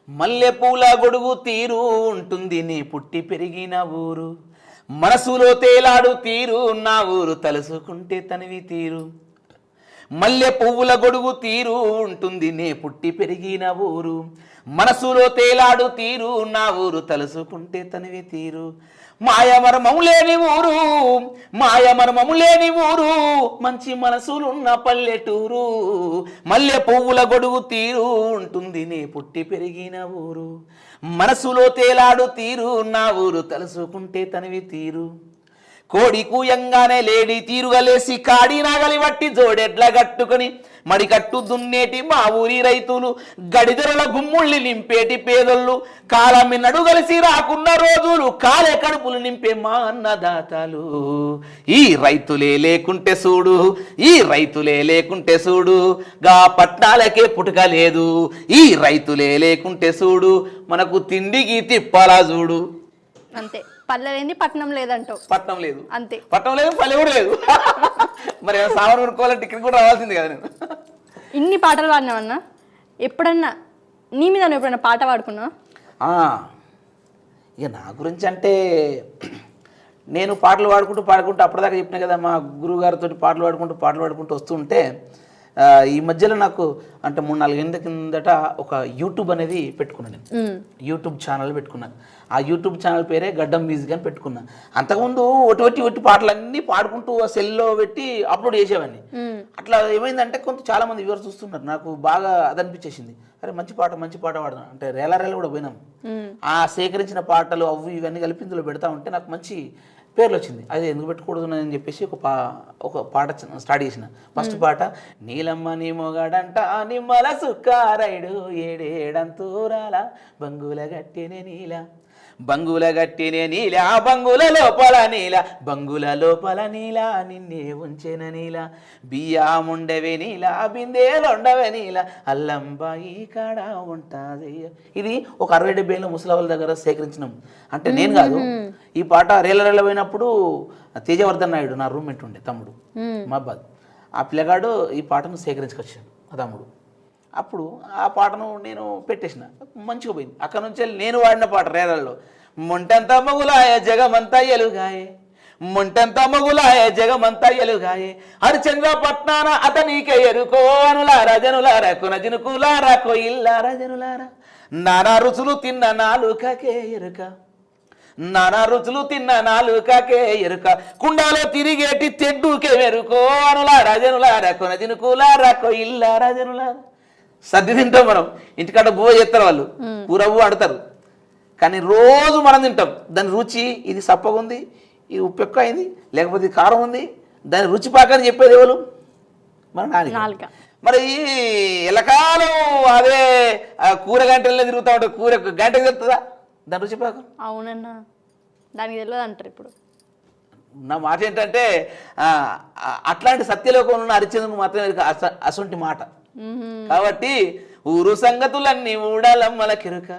మల్లె పూల గొడుగు తీరు ఉంటుంది నీ పుట్టి పెరిగిన ఊరు మనసులో తేలాడు తీరు నా ఊరు తలుసుకుంటే తనివి తీరు మల్లె పువ్వుల గొడుగు తీరు ఉంటుంది నే పుట్టి పెరిగిన ఊరు మనసులో తేలాడు తీరు నా ఊరు తలుసుకుంటే తనివి తీరు మాయమర్మము లేని ఊరు మాయమర్మము లేని ఊరు మంచి మనసులున్న పల్లెటూరు మల్లె పువ్వుల గొడుగు తీరు ఉంటుంది నే పుట్టి పెరిగిన ఊరు మనసులో తేలాడు తీరు నా ఊరు తలుసుకుంటే తనివి తీరు కోడి కూయంగానే లేడి తీరుగలేసి కాడి నాగలి వట్టి జోడెడ్ల గట్టుకొని మడికట్టు దున్నేటి మా ఊరి రైతులు గడిదెరల గుమ్ముళ్ళి నింపేటి పేదోళ్ళు కాలమి నడుగలిసి రాకున్న రోజులు కాలే కడుపులు నింపే మా అన్నదాతలు ఈ రైతులే లేకుంటే చూడు ఈ రైతులే లేకుంటే చూడు గా పట్నాలకే పుట్టుక లేదు ఈ రైతులే లేకుంటే చూడు మనకు తిండికి తిప్పాలా చూడు అంతే పల్లె లేని పట్నం లేదంటావు పట్నం లేదు అంతే పట్నం లేదు పల్లె కూడా లేదు మరి సామాన్ కొనుక్కోవాలంటే ఇక్కడ కూడా రావాల్సింది కదా నేను ఇన్ని పాటలు పాడినావన్నా ఎప్పుడన్నా నీ మీద నువ్వు ఎప్పుడన్నా పాట పాడుకున్నా ఇక నా గురించి అంటే నేను పాటలు పాడుకుంటూ అప్పటిదాకా చెప్పిన కదా మా గురువు గారితో పాటలు పాడుకుంటూ వస్తుంటే ఈ మధ్యలో నాకు అంటే 3-4 ఏళ్ళ కిందట ఒక యూట్యూబ్ అనేది పెట్టుకున్నాను నేను యూట్యూబ్ ఛానల్ పెట్టుకున్నాను ఆ యూట్యూబ్ ఛానల్ పేరే గడ్డం మ్యూజిక్ అని పెట్టుకున్నాను అంతకుముందు ఒట్టి పాటలన్నీ పాడుకుంటూ ఆ సెల్లో పెట్టి అప్లోడ్ చేసేవాడిని అట్లా ఏమైందంటే చాలా మంది వ్యూవర్స్ చూస్తున్నారు నాకు బాగా అదనిపించేసింది అరే మంచి పాట పాడదాం అంటే రేల కూడా పోయినాం ఆ సేకరించిన పాటలు అవి ఇవన్నీ కలిపి ఇందులో పెడతా ఉంటే నాకు మంచి పేర్లు వచ్చింది అది ఎందుకు పెట్టకూడదు అని చెప్పేసి ఒక పాట స్టార్ట్ చేసిన ఫస్ట్ పాట నీలమ్మ నీ మొగాడంట నిమ్మల సుక్కారైడు ఏడేడంతూరాల బంగుల గట్టినే నీల బంగుల గట్టినే నీల బంగుల లోపల నీల బంగుల లోపల నీల నిన్నే ఉంచెన నీల బియ్యముండవే నీల బిందేలుండవే నీల అల్లంబాయి కాడ ఉంటాది. ఇది ఒక 60-70 ఏళ్ళ ముసలవాళ్ళ దగ్గర సేకరించినాం. అంటే నేను కాదు, ఈ పాట రేళ్ళ పోయినప్పుడు తేజవర్ధన్ నాయుడు నా రూమ్మేట్ ఉండే తమ్ముడు మహబాద్, ఆ పిల్లగాడు ఈ పాటను సేకరించుకొచ్చాడు ఆ తమ్ముడు. అప్పుడు ఆ పాటను నేను పెట్టేసిన, మంచిగా పోయింది. అక్కడ నుంచి నేను వాడిన పాట రేరల్లో మొంటంత మగులాయ జగమంతా ఎలుగాయే మొంటంత మగులాయ జగమంతా ఎలుగాయే హరిచంద్రపట్నాన అతనీకే ఎరుకో అనులారా జనులారా కొనజినుకులారా కొయిల్లారా జనులారా నానా రుచులు తిన్న నాలుకకే ఎరుక నానా రుచులు తిన్న నాలుకకే ఎరుక కుండాలో తిరిగేటి తెడ్డుకే ఎరుకో అనులారా జనులారా కొనజినుకులారా కొయిల్లారా జనులారా. సర్ది తింటాం మనం, ఇంటికాడ బువ్వ చేస్తారు వాళ్ళు, కూర బువ్వ ఆడతారు, కానీ రోజు మనం తింటాం. దాని రుచి ఇది సప్పగా ఉంది, ఇది ఉప్పు ఎక్కువ అయింది, లేకపోతే ఇది కారం ఉంది, దాని రుచి పాకని చెప్పేది ఎవరు? మన నాలుక. మరి ఎల్లకాలం అదే కూర గంటలనే తిరుగుతూ ఉంటాం, కూర గంటకు తెలుస్తుందా దాని రుచి పాకం? అవునన్నా, దానికి తెలియదు అంటారు. ఇప్పుడు నా మాట ఏంటంటే అట్లాంటి సత్యలోకంలో ఉన్న హరిచంద్రునికి మాత్రమే అసొంటి మాట. కాబట్టి ఊరు సంగతులన్నీ ఊడాలమ్మల కిరుక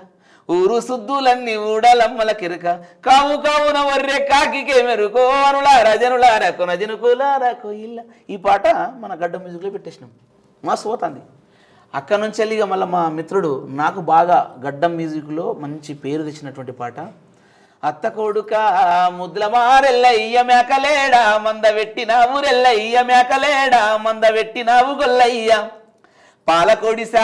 ఊరు శుద్ధులన్నీ ఊడాలమ్మల కిరుక కావు కావున వర్రె కాకికే మెరుకో అనులారా జనులారా కొనజినుకులారా కొయిల్ల. ఈ పాట మన గడ్డ మ్యూజిక్లో పెట్టేసినాం, మా సోతంది. అక్కడ నుంచి వెళ్ళి మళ్ళీ మా మిత్రుడు నాకు బాగా గడ్డం మ్యూజిక్లో మంచి పేరు తెచ్చినటువంటి పాట అత్త కొడుక ముద్దుల మారెల్లయ్య మేకలేడా మంద పెట్టినావు రెల్లయ్య మేకలేడా మంద పెట్టినావు గొల్లయ్య పాలకొడిసా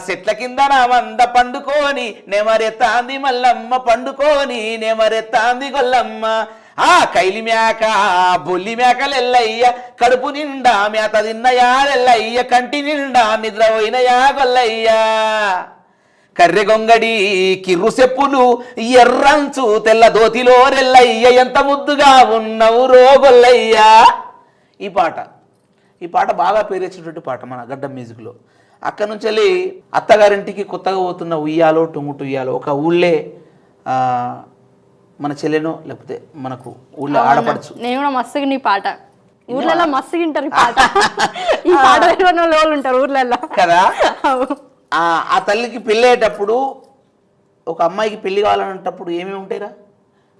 చెట్ల కింద నా మంద పండుకొని నెమరెత్తాంది మల్లమ్మ పండుకొని నెమరెత్తాంది గొల్లమ్మ ఆ కైలి మేక బొల్లి మేకలెల్లయ్య కడుపు నిండా మేత తిన్నయారెల్లయ్య కంటి నిండా నిద్ర పోయినయా గొల్లయ్య కర్రె గొంగడి కిర్రు చెప్పులు ఎర్రంచు తెల్ల దోతిలో రెల్లయ్య ఎంత ముద్దుగా ఉన్నవు రోగొల్లయ్యా. ఈ పాట బాగా పేరు తెచ్చినటువంటి పాట మన గడ్డం మ్యూజిక్లో. అక్కడ నుంచి వెళ్ళి అత్తగారింటికి కొత్తగా పోతున్న ఉయ్యాలో టుంగుటు ఉయ్యాలో ఒక ఊళ్ళే మన చెల్లెనో లేకపోతే మనకు ఊళ్ళో ఆడపడచ్చు. నేను కూడా మస్తుగా నీ పాట ఊర్లలో మస్తు వింటారు ఈ పాట. ఈ పాట వాళ్ళు ఉంటారు ఊర్లలో కదా. ఆ తల్లికి పెళ్ళేటప్పుడు ఒక అమ్మాయికి పెళ్లి కావాలనేటప్పుడు ఏమేమి ఉంటాయిరా?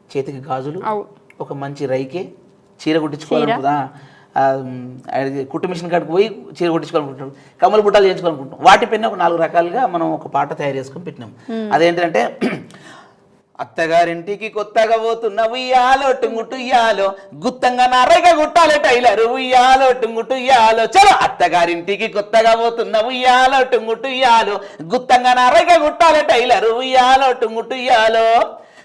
చేతికి గాజులు, ఒక మంచి రైకే, చీర కుట్టించుకోవాలనుకుంటా, కుట్టు మిషన్ కాడికి పోయి చీర కొట్టించుకోవాలనుకుంటున్నాం, కమ్మల బుట్టాలు చేయించుకోవాలనుకుంటున్నాం. వాటి పైన ఒక 4 రకాలుగా మనం ఒక పాట తయారు చేసుకొని పెట్టినాం. అదేంటంటే అత్తగారింటికి కొత్తగా పోతున్న ఉయ్యాలో టుంగుటు ఉయ్యాలో గుత్తంగా నర్రగా గుట్టాలి టైలరు ఉయ్యాలో టుంగుటు ఉయ్యాలో చలో అత్తగారింటికి కొత్తగా పోతున్న ఉయ్యాలో టుంగుటు ఉయ్యాలో గుత్తంగా నర్రగా గుట్టాలి టైలరు ఉయ్యాలో టుంగుటు ఉయ్యాలో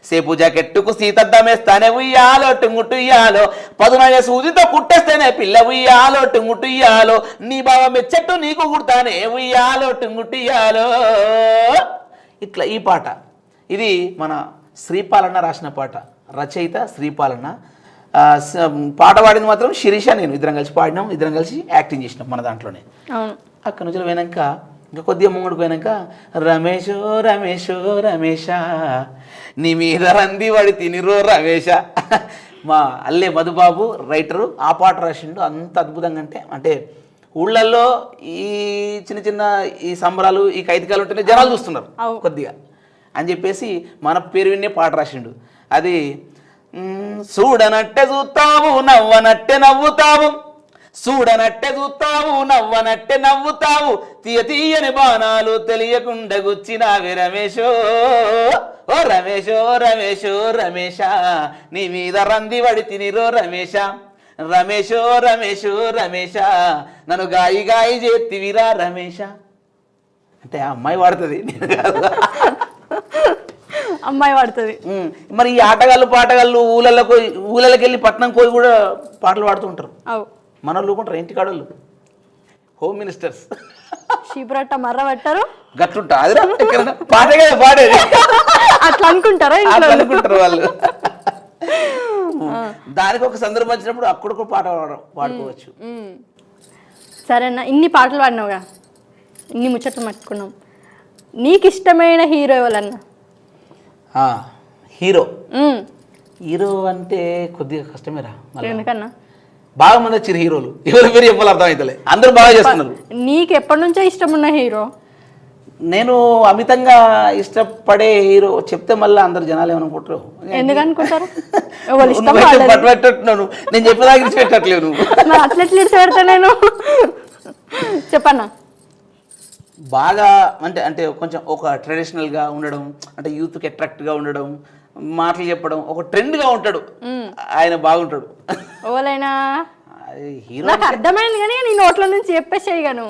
సేపు జాకెట్టుకు సీతద్దమేస్తానే ఉయ్యాలో టుంగుటు ఉయ్యాలో పదునయ్య సూదితో కుట్టేస్తేనే పిల్ల ఉయ్యాలో టుంగుటు ఉయ్యాలో నీ బావ మెచ్చట్టు నీకు కుడతానే ఉయ్యాలో టుంగుటు ఉయ్యాలో. ఇట్లా ఈ పాట ఇది మన శ్రీపాలన రాసిన పాట, రచయిత శ్రీపాలన. పాట పాడింది మాత్రం శిరీష నేను, ఇద్దరం కలిసి పాడినాం, ఇద్దరం కలిసి యాక్టింగ్ చేసినాం మన దాంట్లోనే. అక్కడ నుంచి పోయినాక ఇంకా కొద్దిగా ముంగడికి పోయినాక రమేషో రమేషో రమేష నీ మీద రంది వాడి తినిరో రమేష. మా అల్లే మధుబాబు రైటరు ఆ పాట రాసిండు. అంత అద్భుతంగా అంటే ఊళ్ళల్లో ఈ చిన్న చిన్న ఈ సంబరాలు ఈ కైతికాలు ఉంటేనే జనాలు చూస్తున్నారు కొద్దిగా అని చెప్పేసి మన పేరు విన్నే పాట రాసిండు. అది చూడనట్టే చూస్తావు నవ్వనట్టే నవ్వుతావు చూడనట్టే చూస్తావు నవ్వనట్టే నవ్వుతావు తీయని బాణాలు తెలియకుండా గుచ్చినావి రమేషో ఓ రమేషో రమేషో రమేష నీ మీద రంది వడి తినిరో రమేష రమేషో రమేషో రమేష నన్ను గాయి గాయి చేతివిరా రమేష. అంటే ఆ అమ్మాయి వాడుతుంది, నేను కాదు, అమ్మాయి వాడుతుంది. మరి ఈ ఆటగాళ్ళు పాటగాళ్ళు ఊళ్ళకి వెళ్ళి పట్నం పోయి కూడా పాటలు పాడుతూ ఉంటారు. మన వాళ్ళు ఊకుంటారు, ఇంటికాడోళ్ళు హోమ్ మినిస్టర్స్ చీపురట్ట మర్ర పట్టారు గట్లుంటా అది పాట కదా పాడేది అట్లా అనుకుంటారా అనుకుంటారు వాళ్ళు. దానికి ఒక సందర్భం వచ్చినప్పుడు అక్కడ పాట పాడుకోవచ్చు. సరేనా, ఇన్ని పాటలు పాడినావుగా, ఇన్ని ముచ్చట్లు మట్టుకున్నాం, నీకు ఇష్టమైన హీరో ఎవరన్నా? హీరో ఉమ్, హీరో అంటే కొద్దిగా కష్టమేరా మళ్ళీ ఎందుకన్నా బాగా మంది వచ్చారు హీరోలు ఎవరి పేరు చెప్పాలి అర్థం అవుతలే అందరూ బాగా చేస్తున్నారు. నీకు ఎప్పటి నుంచో ఇష్టం ఉన్న హీరో? నేను అమితంగా ఇష్టపడే హీరో చెప్తే మళ్ళీ అందరు జనాలు ఏమనుకుంటారు, ఎందుకు అనుకుంటారు? ఎవరి ఇష్టం నువ్వైతే వాళ్ళది. పట్టుబెట్టున్నావు, నేను చెప్పేదాకా ఇచ్చిపెట్టట్లేవు నువ్వు. మరి అట్లెట్లు ఇడిచి పెడతా నేను? చెప్పన్నా. బాగా అంటే అంటే కొంచెం ఒక ట్రెడిషనల్గా ఉండడం, అంటే యూత్కి అట్రాక్ట్గా ఉండడం, మాటలు చెప్పడం, ఒక ట్రెండ్గా ఉంటాడు ఆయన, బాగుంటాడు. ఓలైనా హీరో నాకు అర్థమైంది కానీ నీ నోట్ల నుంచి చెప్పేసేయగాను.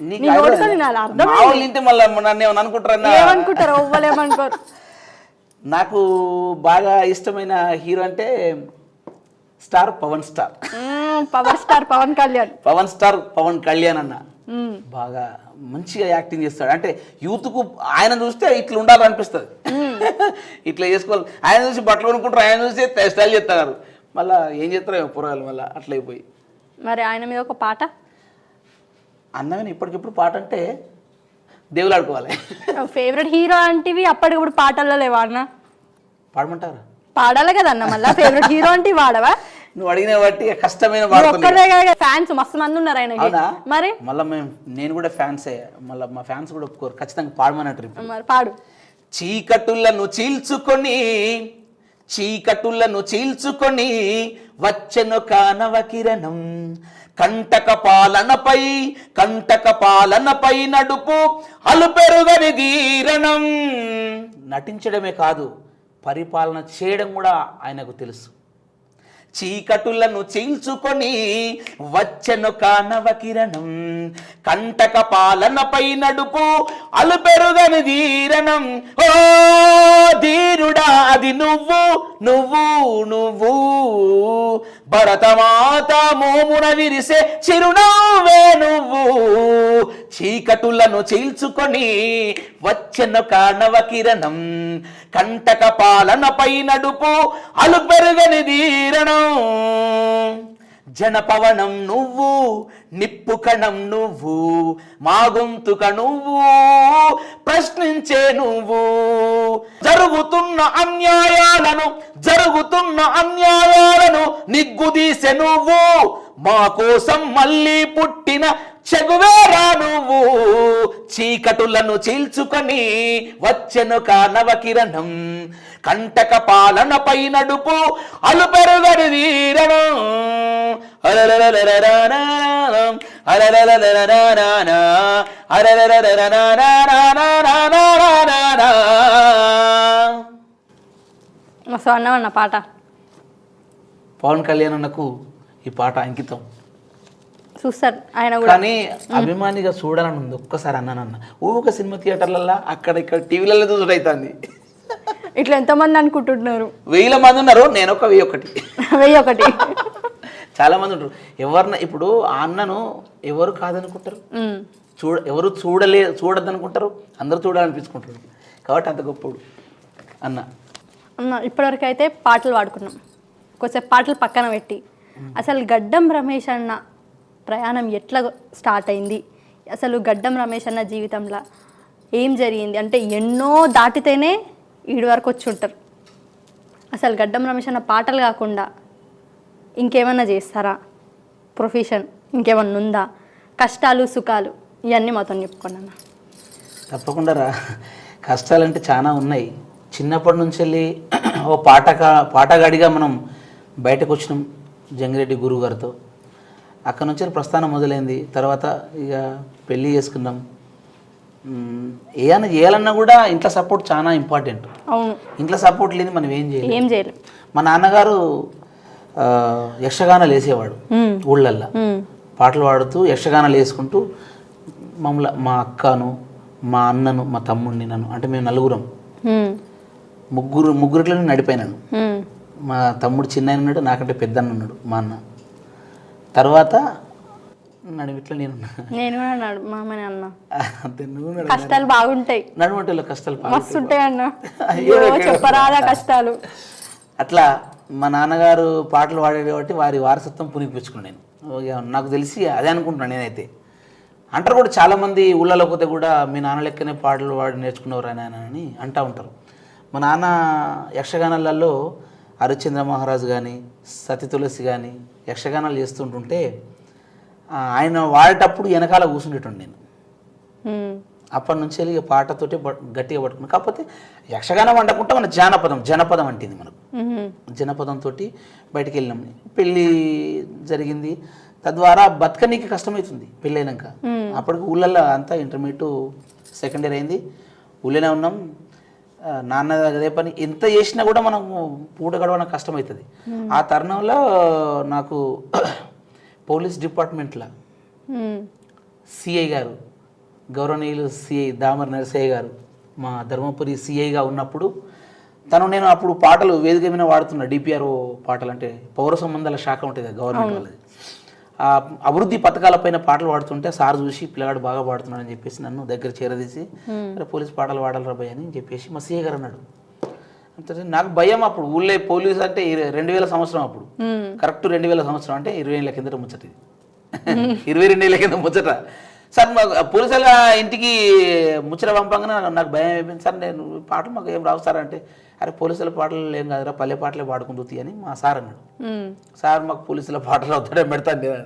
నీ నోటితో నాకు అర్థమైంది. ఇంటి మళ్ళీ నన్ను ఏమని అనుకుంటారన్నా? ఏమనుకుంటారు? ఓవలేమనుకోరు. నాకు బాగా ఇష్టమైన హీరో అంటే star Pawan star. Power star Pawan Kalyan. Pawan star Pawan Kalyan అన్న ఉమ్, బాగా మంచిగా యాక్టింగ్ చేస్తాడు. అంటే యూత్కు ఆయన చూస్తే ఇట్లా ఉండాలనిపిస్తుంది, ఇట్లా చేసుకోవాలి. ఆయన చూసి బట్టలు కొనుక్కుంటారు, ఆయన చూసి స్టైల్ చేస్తున్నారు, మళ్ళీ ఏం చేస్తారో పురాలు మళ్ళీ అట్లా అయిపోయి. మరి ఆయన మీద ఒక పాట అన్నమైన ఇప్పటికిప్పుడు పాట అంటే దేవులు ఆడుకోవాలి. ఫేవరెట్ హీరో అంటివి అప్పటికప్పుడు పాటల్లో లేవా అన్న? పాడమంటారా? పాడాలి కదా అన్న. మళ్ళీ ఫేవరెట్ హీరో అంటే వాడవా? నువ్వు అడిగిన బట్టి కష్టమైన ఒక్కడే ఫ్యాన్స్ మస్తు మంది ఉన్నారు ఆయనకి. మరి మళ్ళీ నేను కూడా ఫ్యాన్సే, మళ్ళీ మా ఫ్యాన్స్ కూడా ఒప్పుకోరు, ఖచ్చితంగా పాడమన్నట్టు. మరి పాడు. చీకటులను చీల్చుకొని చీకటులను చీల్చుకొని వచ్చెను కానవ కిరణం, కంటక పాలనపై నడుపు అలుపెరుగని ధీరణం. నటించడమే కాదు, పరిపాలన చేయడం కూడా ఆయనకు తెలుసు. చీకటులను చీల్చుకొని వచ్చెను కానవ కిరణం, కంటక పాలనపై నడుపు అలుపెరుగని ధీరణం. ఓ ధీరుడా అది నువ్వు నువ్వు నువ్వు, భరతమాత మోమున విరిసే చిరునవ్వే నువ్వు. చీకటులను చీల్చుకొని వచ్చెను కానవ కిరణం, కంటక పాలనపై నడుపు అలుపెరుగని ధీరణం. జనపవనం నువ్వు, నిప్పు కణం నువ్వు, మా గొంతుక నువ్వు, ప్రశ్నించే నువ్వు. జరుగుతున్న అన్యాయాలను నిగ్గుదీసె నువ్వు, మా కోసం మళ్ళీ పుట్టిన చెగువేరా నువ్వు. చీకటులను చీల్చుకొని వచ్చెను కానవ కిరణం, కంటక పాలనపై నడుపు అలుపెరుగని ధీరణం. మస్తు అన్నమన్న పాట. పవన్ కళ్యాణ్ అన్నకు ఈ పాట అంకితం. చూస్తారు ఆయన కూడా. కానీ అభిమానిగా చూడాలని ఉంది, ఒక్కసారి అన్నానన్న ఊక సినిమా థియేటర్లల్లో అక్కడ ఇక్కడ టీవీలలో చూడైతుంది. ఇట్లా ఎంతమంది అనుకుంటున్నారు? 1000 మంది ఉన్నారు, నేను ఒక 1001. చాలా మంది ఉంటారు. ఎవరిన ఇప్పుడు ఆ అన్నను ఎవరు కాదనుకుంటారు, ఎవరు చూడద్దనుకుంటారు, అందరూ చూడాలనిపించుకుంటారు. కాబట్టి అంత గొప్పడు అన్న. ఇప్పటివరకు అయితే పాటలు పాడుకున్నాం, కొంచెం పాటలు పక్కన పెట్టి అసలు గడ్డం రమేష్ అన్న ప్రయాణం ఎట్లా స్టార్ట్ అయింది, అసలు గడ్డం రమేష్ అన్న జీవితంలో ఏం జరిగింది అంటే ఎన్నో దాటితేనే ఈడి వరకు వచ్చి ఉంటారు. అసలు గడ్డం రమేష్ అన్న పాటలు కాకుండా ఇంకేమన్నా చేస్తారా, ప్రొఫెషన్ ఇంకేమన్నా ఉందా, కష్టాలు సుఖాలు ఇవన్నీ మాతో చెప్పుకున్నాను. తప్పకుండా రా, కష్టాలంటే చాలా ఉన్నాయి. చిన్నప్పటి నుంచి వెళ్ళి ఓ పాటగాడిగా మనం బయటకు వచ్చినాం జంగిరెడ్డి గురువు గారితో. అక్కడ నుంచి ప్రస్థానం మొదలైంది. తర్వాత ఇక పెళ్ళి చేసుకున్నాం. ఏమైనా చేయాలన్నా కూడా ఇంట్లో సపోర్ట్ చాలా ఇంపార్టెంట్. అవును, ఇంట్లో సపోర్ట్ లేని మనం ఏం చేయలేం. మా నాన్నగారు యక్షగానాలు వేసేవాడు ఊళ్ళల్లో, పాటలు పాడుతూ యక్షగానాలు వేసుకుంటూ మమ్మల్ని, మా అక్కను, మా అన్నను, మా తమ్ముడిని, నన్ను, అంటే మేము నలుగురం, ముగ్గురిలో నడిపోయినాను. మా తమ్ముడు చిన్న ఉన్నాడు, నాకంటే పెద్ద ఉన్నాడు మా అన్న. తర్వాత నడిమిట్లో నేను అంతే. నువ్వు కష్టాలు బాగుంటాయి, నడుమంటలో కష్టాలు మస్తు ఉంటాయి అన్న, చెప్పరాదా కష్టాలు. అట్లా మా నాన్నగారు పాటలు పాడారు కాబట్టి వారి వారసత్వం పునిపించుకున్నాను నేను. నాకు తెలిసి అదే అనుకుంటున్నాను నేనైతే. అంటారు కూడా చాలామంది ఊళ్ళలో పోతే కూడా మీ నాన్న లెక్కనే పాటలు పాడి నేర్చుకున్నవారు అని అంటూ ఉంటారు. మా నాన్న యక్షగానాలలో హరిశ్చంద్ర మహారాజు కానీ సతి తులసి కానీ యక్షగానాలు చేస్తుంటుంటే ఆయన వాడేటప్పుడు వెనకాల కూర్చుండేటండి నేను. అప్పటి నుంచి వెళ్ళి పాటతోటి గట్టిగా పట్టుకున్నాను. కాకపోతే యక్షగానం వండకుండా మన జనపదం అంటింది మనకు. జనపదంతో బయటికి వెళ్ళినాం. పెళ్ళి జరిగింది, తద్వారా బతకనీకి కష్టమవుతుంది పెళ్ళైనాక. అప్పటికి ఊళ్ళల్లో అంతా ఇంటర్మీడియట్ సెకండ్ ఇయర్ అయింది, ఊళ్ళోనే ఉన్నాం. నాన్న అదే పని ఎంత చేసినా కూడా మనం పూట గడవడానికి కష్టమవుతుంది. ఆ తరుణంలో నాకు పోలీస్ డిపార్ట్మెంట్లో సిఐ గారు, గౌరవనీయులు సిఐ దామర్ నరసయ్య గారు మా ధర్మపురి సిఐగా ఉన్నప్పుడు నేను అప్పుడు పాటలు వేదిక మీద వాడుతున్నా. డిపిఆర్ఓ పాటలు అంటే పౌర సంబంధాల శాఖ ఉంటుంది గవర్నమెంట్ వాళ్ళది. ఆ అభివృద్ధి పథకాలపైన పాటలు పాడుతుంటే సార్ చూసి పిల్లగాడు బాగా పాడుతున్నాడని చెప్పేసి నన్ను దగ్గర చేరదీసి పోలీస్ పాటలు పాడాలి రాబాయ్ అని చెప్పేసి మా సిఐ గారు అన్నాడు. అంటే నాకు భయం అప్పుడు. ఊళ్ళో పోలీస్ అంటే 2000 సంవత్సరం అప్పుడు, కరెక్ట్ 2000 సంవత్సరం అంటే 20 ఏళ్ళ కిందట ముచ్చట, 22 ఏళ్ళ కింద ముచ్చట. సార్ మాకు పోలీసుల ఇంటికి ముచ్చట పంపంగానే నాకు భయం అయిపోయింది. సార్ నేను పాటలు మాకు ఏం రావు సార్ అంటే, అరే పోలీసుల పాటలు ఏం కాదురా, పల్లె పాటలే పాడుకుంటుంది అని మా సార్ అన్నాడు. సార్ మాకు పోలీసుల పాటలు అవుతాడే పెడతాను లేదా,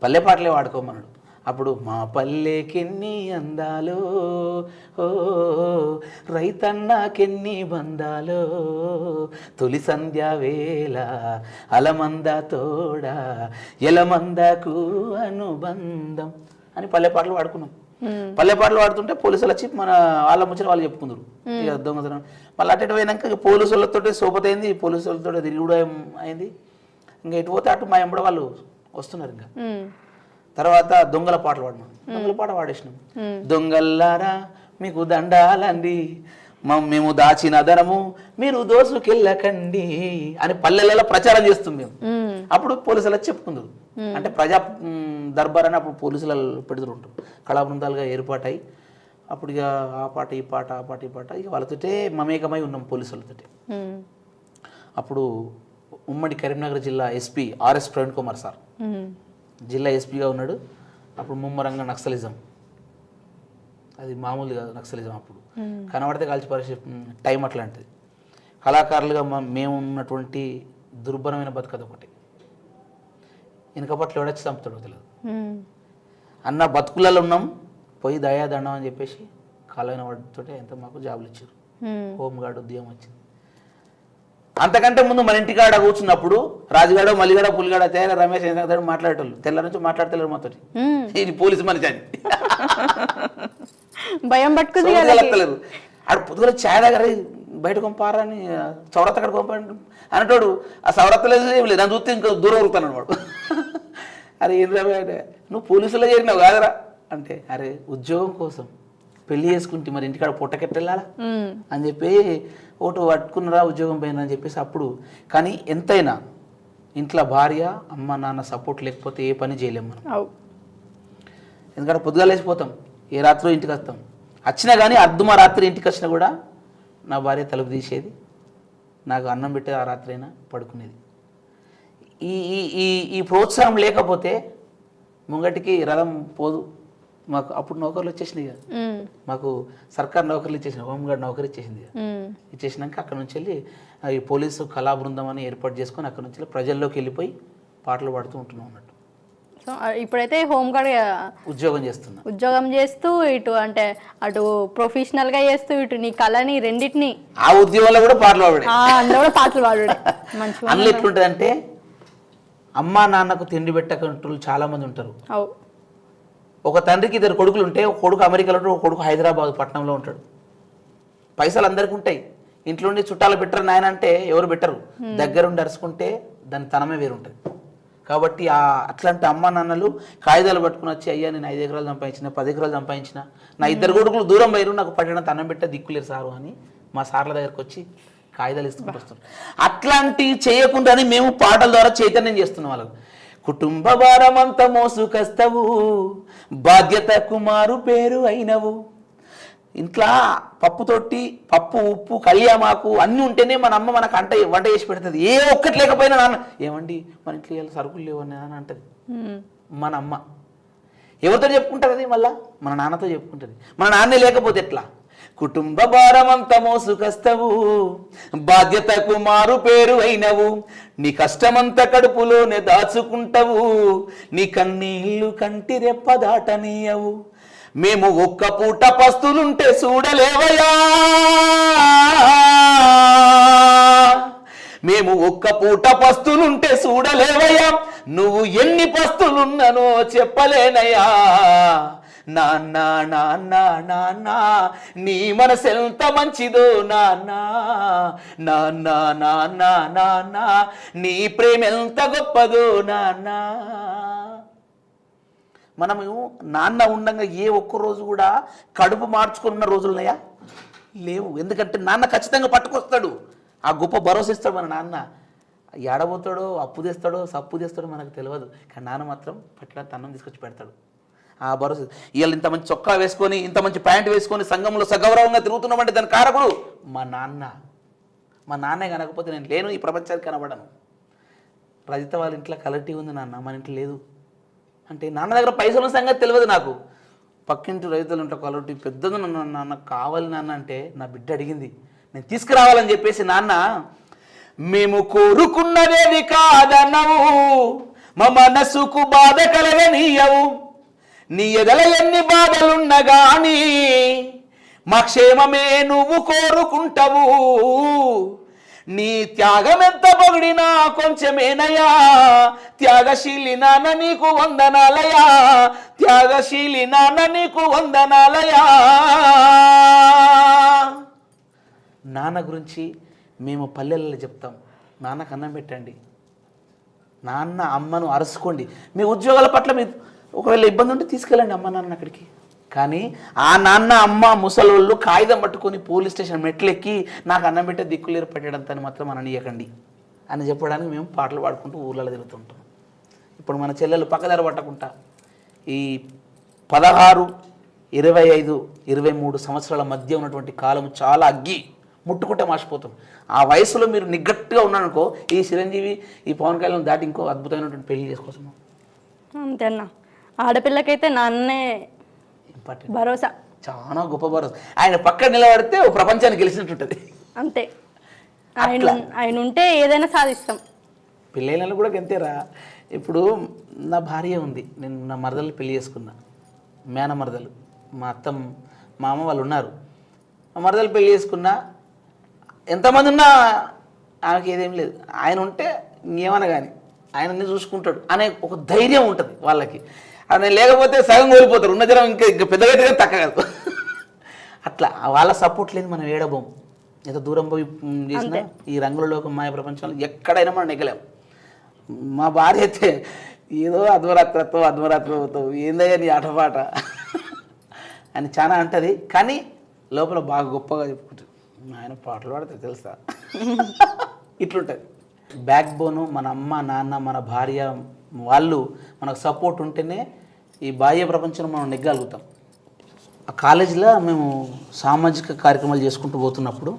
పల్లె పాటలే వాడుకోమన్నాడు. అప్పుడు మా పల్లెకెన్ని అందాలో ఓ రైతన్నకెన్ని బంధాలో తొలి సంధ్యా వేళ అలమంద తోడా ఎలమందకు అనుబంధం అని పల్లె పాటలు పాడుకున్నాం. పల్లె పాటలు పాడుతుంటే పోలీసులు వచ్చి మన వాళ్ళ ముచ్చట వాళ్ళు చెప్పుకుందరు. ఇక దొంగతనం మళ్ళీ అటు పోయినాక పోలీసులతో సోపత అయింది, పోలీసులతో తిరుగుడు అయింది. ఇంకా ఎటు పోతే అటు మా ఎంబడ వాళ్ళు వస్తున్నారు. ఇంకా తర్వాత దొంగల పాటలు పాడినాం. దొంగల పాట పాడేసినాం. దొంగల్లారా మీకు దండాలండి, మేము దాచిన ధనము మీరు దోసుకెళ్ళకండి అని పల్లెలలో ప్రచారం చేస్తుంది మేము. అప్పుడు పోలీసులు చెప్పుకుందరు. అంటే ప్రజా దర్బార్ అని అప్పుడు పోలీసులు పెడుతుంటారు, కళా బృందాలుగా ఏర్పాటై అప్పుడు ఇక ఆ పాట ఈ పాట ఆ పాట ఈ పాట ఇక వాళ్ళతోటే మమేకమై ఉన్నాం పోలీసులతోటి. అప్పుడు ఉమ్మడి కరీంనగర్ జిల్లా SP RS Praveen Kumar sir జిల్లా ఎస్పీగా ఉన్నాడు. అప్పుడు ముమ్మరంగా నక్సలిజం, అది మామూలు కాదు నక్సలిజం. అప్పుడు కనబడితే కాల్చి పరిస్థితి టైం అట్లాంటిది. కళాకారులుగా మేము ఉన్నటువంటి దుర్భరమైన బతుకది ఒకటి. వెనకపట్లు ఎవడొచ్చి చంపుతాడో తెలియదు అన్న బతుకులలో ఉన్నాం. పోయి దయాదండం అని చెప్పేసి కాలైన వాడితో ఎంత మాకు జాబులు ఇచ్చారు. హోంగార్డ్ ఉద్యోగం వచ్చింది. అంతకంటే ముందు మన ఇంటికాడ కూర్చున్నప్పుడు రాజుగాడ మల్లిగాడ పులిగాడ తేర రమేష్ మాట్లాడేటోళ్ళు తెల్ల నుంచి మాట్లాడతలేరు మాతో, ఇది పోలీసు మనిషి అని భయం పట్టుకుంది. ఆడు పొద్దుగా ఛాయ్ దగ్గర బయట కొంపారా అని చౌరత్త అక్కడ కొంపండి అనేటోడు. ఆ సౌరత్తలేదు ఏం లేదు, దాన్ని చూస్తే ఇంకా దూరం ఉరుకుతాను వాడు. అరే ఏం రా నువ్వు పోలీసులో చేరినావు కాదరా అంటే, అరే ఉద్యోగం కోసం పెళ్లి చేసుకుంటే మరి ఇంటికాడ పొట్టకెట్టెళ్ళాలా అని చెప్పి ఓటు పట్టుకున్నరా ఉద్యోగం పైన అని చెప్పేసి అప్పుడు. కానీ ఎంతైనా ఇంట్లో భార్య అమ్మ నాన్న సపోర్ట్ లేకపోతే ఏ పని చేయలేము మనం. ఎందుకంటే పొద్దుగా లేచిపోతాం, ఏ రాత్రి ఇంటికి వస్తాం. వచ్చినా కానీ అర్ధమా రాత్రి ఇంటికి వచ్చినా కూడా నా భార్య తలుపు తీసేది, నాకు అన్నం పెట్టేది, ఆ రాత్రి అయినా పడుకునేది. ఈ ఈ ఈ ప్రోత్సాహం లేకపోతే ముంగటికి రథం పోదు. మాకు అప్పుడు నౌకర్లు వచ్చేసినాయి కదా, మాకు సర్కార్ నౌకర్లు ఇచ్చేసినాయి, హోంగార్డ్ నౌకర్ ఇచ్చేసింది కదా. ఇచ్చేసినాక అక్కడ నుంచి వెళ్ళి ఈ పోలీసు కళా బృందం అని ఏర్పాటు చేసుకొని అక్కడ నుంచి ప్రజల్లోకి వెళ్ళిపోయి పాటలు పాడుతూ ఉంటున్నాం అన్నట్టు. సో ఇప్పుడైతే హోంగార్డ్ ఉద్యోగం చేస్తూ ఇటు అంటే అటు ప్రొఫెషనల్ గా చేస్తూ ఇటు నీ కళని రెండింటిని ఆ ఉద్యోగంలో కూడా పాటలు పాడు మంచిగా. అందులో ఎట్లుంటుంది అంటే అమ్మా నాన్నకు తిండి పెట్టకంటూ చాలా మంది ఉంటారు. ఒక తండ్రికి 2 కొడుకులు ఉంటే ఒక కొడుకు అమెరికాలో ఉంటాడు, ఒక కొడుకు హైదరాబాద్ పట్టణంలో ఉంటాడు. పైసలు అందరికీ ఉంటాయి, ఇంట్లో ఉండి చుట్టాలు బెట్టరు నాయన అంటే ఎవరు బెట్టరు. దగ్గరుండి అరుచుకుంటే దాని తనమే వేరుంటుంది. కాబట్టి అట్లాంటి అమ్మ నాన్నలు కాగితాలు పట్టుకుని వచ్చి, అయ్యా నేను 5 ఎకరాలు సంపాదించిన 10 ఎకరాలు సంపాదించిన, నా 2 కొడుకులు దూరం పోయారు, నాకు పట్టణం అన్నం పెట్టే దిక్కులేరు సారు అని మా సార్ల దగ్గరకు వచ్చి కాగితాలు ఇస్తుకుంటూ వస్తున్నారు. అట్లాంటివి చేయకుండానే మేము పాటల ద్వారా చైతన్యం చేస్తున్నాం వాళ్ళకు. కుటుంబ భారమంతా మోసుకస్తవు, బాధ్యత కుమారు పేరు అయినవు. ఇంట్లో పప్పుతోటి పప్పు ఉప్పు కళ్యామాకు అన్నీ ఉంటేనే మన అమ్మ మనకు వంట చేసి పెడుతుంది. ఏ ఒక్కటి లేకపోయినా నాన్న ఏమండి మన ఇంట్లో ఇలా సరుకులు లేవని అని అంటది మన అమ్మ. ఎవరితో చెప్పుకుంటుంది అది? మళ్ళీ మన నాన్నతో చెప్పుకుంటుంది. మన నాన్నే లేకపోతే ఎట్లా? కుటుంబ భారమంత మోసుకస్తవు, బాధ్యతకు మారు పేరు అయినవు, నీ కష్టమంత కడుపులోనే దాచుకుంటవు, నీ కన్నీళ్లు కంటి రెప్ప దాటనీయవు. మేము ఒక్క పూట పస్తులుంటే చూడలేవయా, మేము ఒక్క పూట పస్తులుంటే చూడలేవయ్యా, నువ్వు ఎన్ని పస్తులున్నానో చెప్పలేనయ్యా. నాన్న నాన్న నాన్న నీ మనసు ఎంత మంచిదో నాన్న, నాన్న నాన్న నాన్న నీ ప్రేమ ఎంత గొప్పదో నాన్న. మనము నాన్న ఉండగా ఏ ఒక్క రోజు కూడా కడుపు మార్చుకున్న రోజులున్నాయా? లేవు. ఎందుకంటే నాన్న ఖచ్చితంగా పట్టుకొస్తాడు, ఆ గొప్ప భరోసా ఇస్తాడు మన నాన్న. ఏడబోతాడో అప్పు తెస్తాడో సప్పు తెస్తాడో మనకు తెలియదు, కానీ నాన్న మాత్రం పట్ల అన్నం తీసుకొచ్చి పెడతాడు. ఆ భరోసా. ఇవాళ ఇంత మంచి చొక్కా వేసుకొని ఇంత మంచి ప్యాంట్ వేసుకొని సంఘంలో సగౌరవంగా తిరుగుతున్నామంటే దాని కారకుడు మా నాన్న. మా నాన్నే కనకపోతే నేను లేను, ఈ ప్రపంచానికి కనబడను. రజిత వాళ్ళ ఇంట్లో కలెక్టివ్ ఉంది నాన్న, మన ఇంట్లో లేదు అంటే నాన్న దగ్గర పైసల సంగతి తెలియదు నాకు. పక్కింటి రైతులు ఇంట్లో కలెక్టివ్ పెద్దది నాన్న కావాలి నాన్న అంటే నా బిడ్డ అడిగింది, నేను తీసుకురావాలని చెప్పేసి నాన్న మేము కోరుకున్నదేది కాదన్నవు, మా మనసుకు బాధ కలగనీయవు, నీ ఎదల ఎన్ని బాధలున్నగాని మా క్షేమమే నువ్వు కోరుకుంటావు, నీ త్యాగం ఎంత పొగిడినా కొంచెమేనయా, త్యాగశీలి నాన్న నీకు వందనాలయా, త్యాగశీలి నాన్న నీకు వందనాలయా. నాన్న గురించి మేము పల్లెల్లో చెప్తాం, నాన్నకు అన్నం పెట్టండి, నాన్న అమ్మను అరుసుకోండి. మీ ఉద్యోగాల పట్ల మీ ఒకవేళ ఇబ్బంది ఉంటే తీసుకెళ్ళండి అమ్మ నాన్న అక్కడికి. కానీ ఆ నాన్న అమ్మ ముసలోళ్ళు కాగితం పట్టుకొని పోలీస్ స్టేషన్ మెట్లెక్కి నాకు అన్నం పెట్టే దిక్కులేరు పెట్టడంతో మాత్రం అననీయకండి అని చెప్పడానికి మేము పాటలు పాడుకుంటూ ఊళ్ళలో తిరుగుతుంటాం. ఇప్పుడు మన చెల్లెలు పక్కదారి పట్టకుండా ఈ 16, 25, 23 సంవత్సరాల మధ్య ఉన్నటువంటి కాలం చాలా అగ్గి ముట్టుకుంటే మాసిపోతాం. ఆ వయసులో మీరు నిగ్గట్టుగా ఉన్నారనుకో, ఈ చిరంజీవి ఈ పవన్ కళ్యాణ్ దాటి ఇంకో అద్భుతమైనటువంటి పెళ్లి చేసుకోసం. అంతేనా, ఆడపిల్లకైతే నాన్నే ఇంపార్టెంట్, భరోసా, చాలా గొప్ప భరోసా. ఆయన పక్కన నిలబడితే ఓ ప్రపంచాన్ని గెలిచినట్టుంటుంది. అంతే, ఆయన ఉంటే ఏదైనా సాధిస్తాం. పిల్లలను కూడా గంతేరా. ఇప్పుడు నా భార్య ఉంది, నేను నా మరదలు పెళ్లి చేసుకున్నా, మేనమరదలు, మా అత్త మా అమ్మ వాళ్ళు ఉన్నారు. మా మరదలు పెళ్లి చేసుకున్నా, ఎంతమంది ఉన్నా ఆమెకి ఏదేం లేదు. ఆయన ఉంటే ఇంకేమన్నా కానీ ఆయనని చూసుకుంటాడు అనే ఒక ధైర్యం ఉంటుంది వాళ్ళకి. ఆయన లేకపోతే సగం కోల్పోతారు, ఉన్న జనం ఇంకా పెద్దగా తగ్గదు. అట్లా వాళ్ళ సపోర్ట్ లేదు మనం ఏడబోం. ఎంత దూరం పోయి చేసినా ఈ రంగులలోకి మాయ ప్రపంచంలో ఎక్కడైనా మనం నెగ్గలేం. మా భార్య అయితే ఏదో అధ్వరాత్రతో ఏందయ్యా నీ ఆటపాట అని చాలా అంటది, కానీ లోపల బాగా గొప్పగా చెప్పుకుంటుంది. ఆయన పాటలు పాడితే తెలుసా ఇట్లుంటుంది. బ్యాక్ బోను మన అమ్మ నాన్న మన భార్య వాళ్ళు మనకు సపోర్ట్ ఉంటేనే ఈ బాహ్య ప్రపంచంలో మనం నెగ్గలుగుతాం. ఆ కాలేజీలో మేము సామాజిక కార్యక్రమాలు చేసుకుంటూ పోతున్నప్పుడు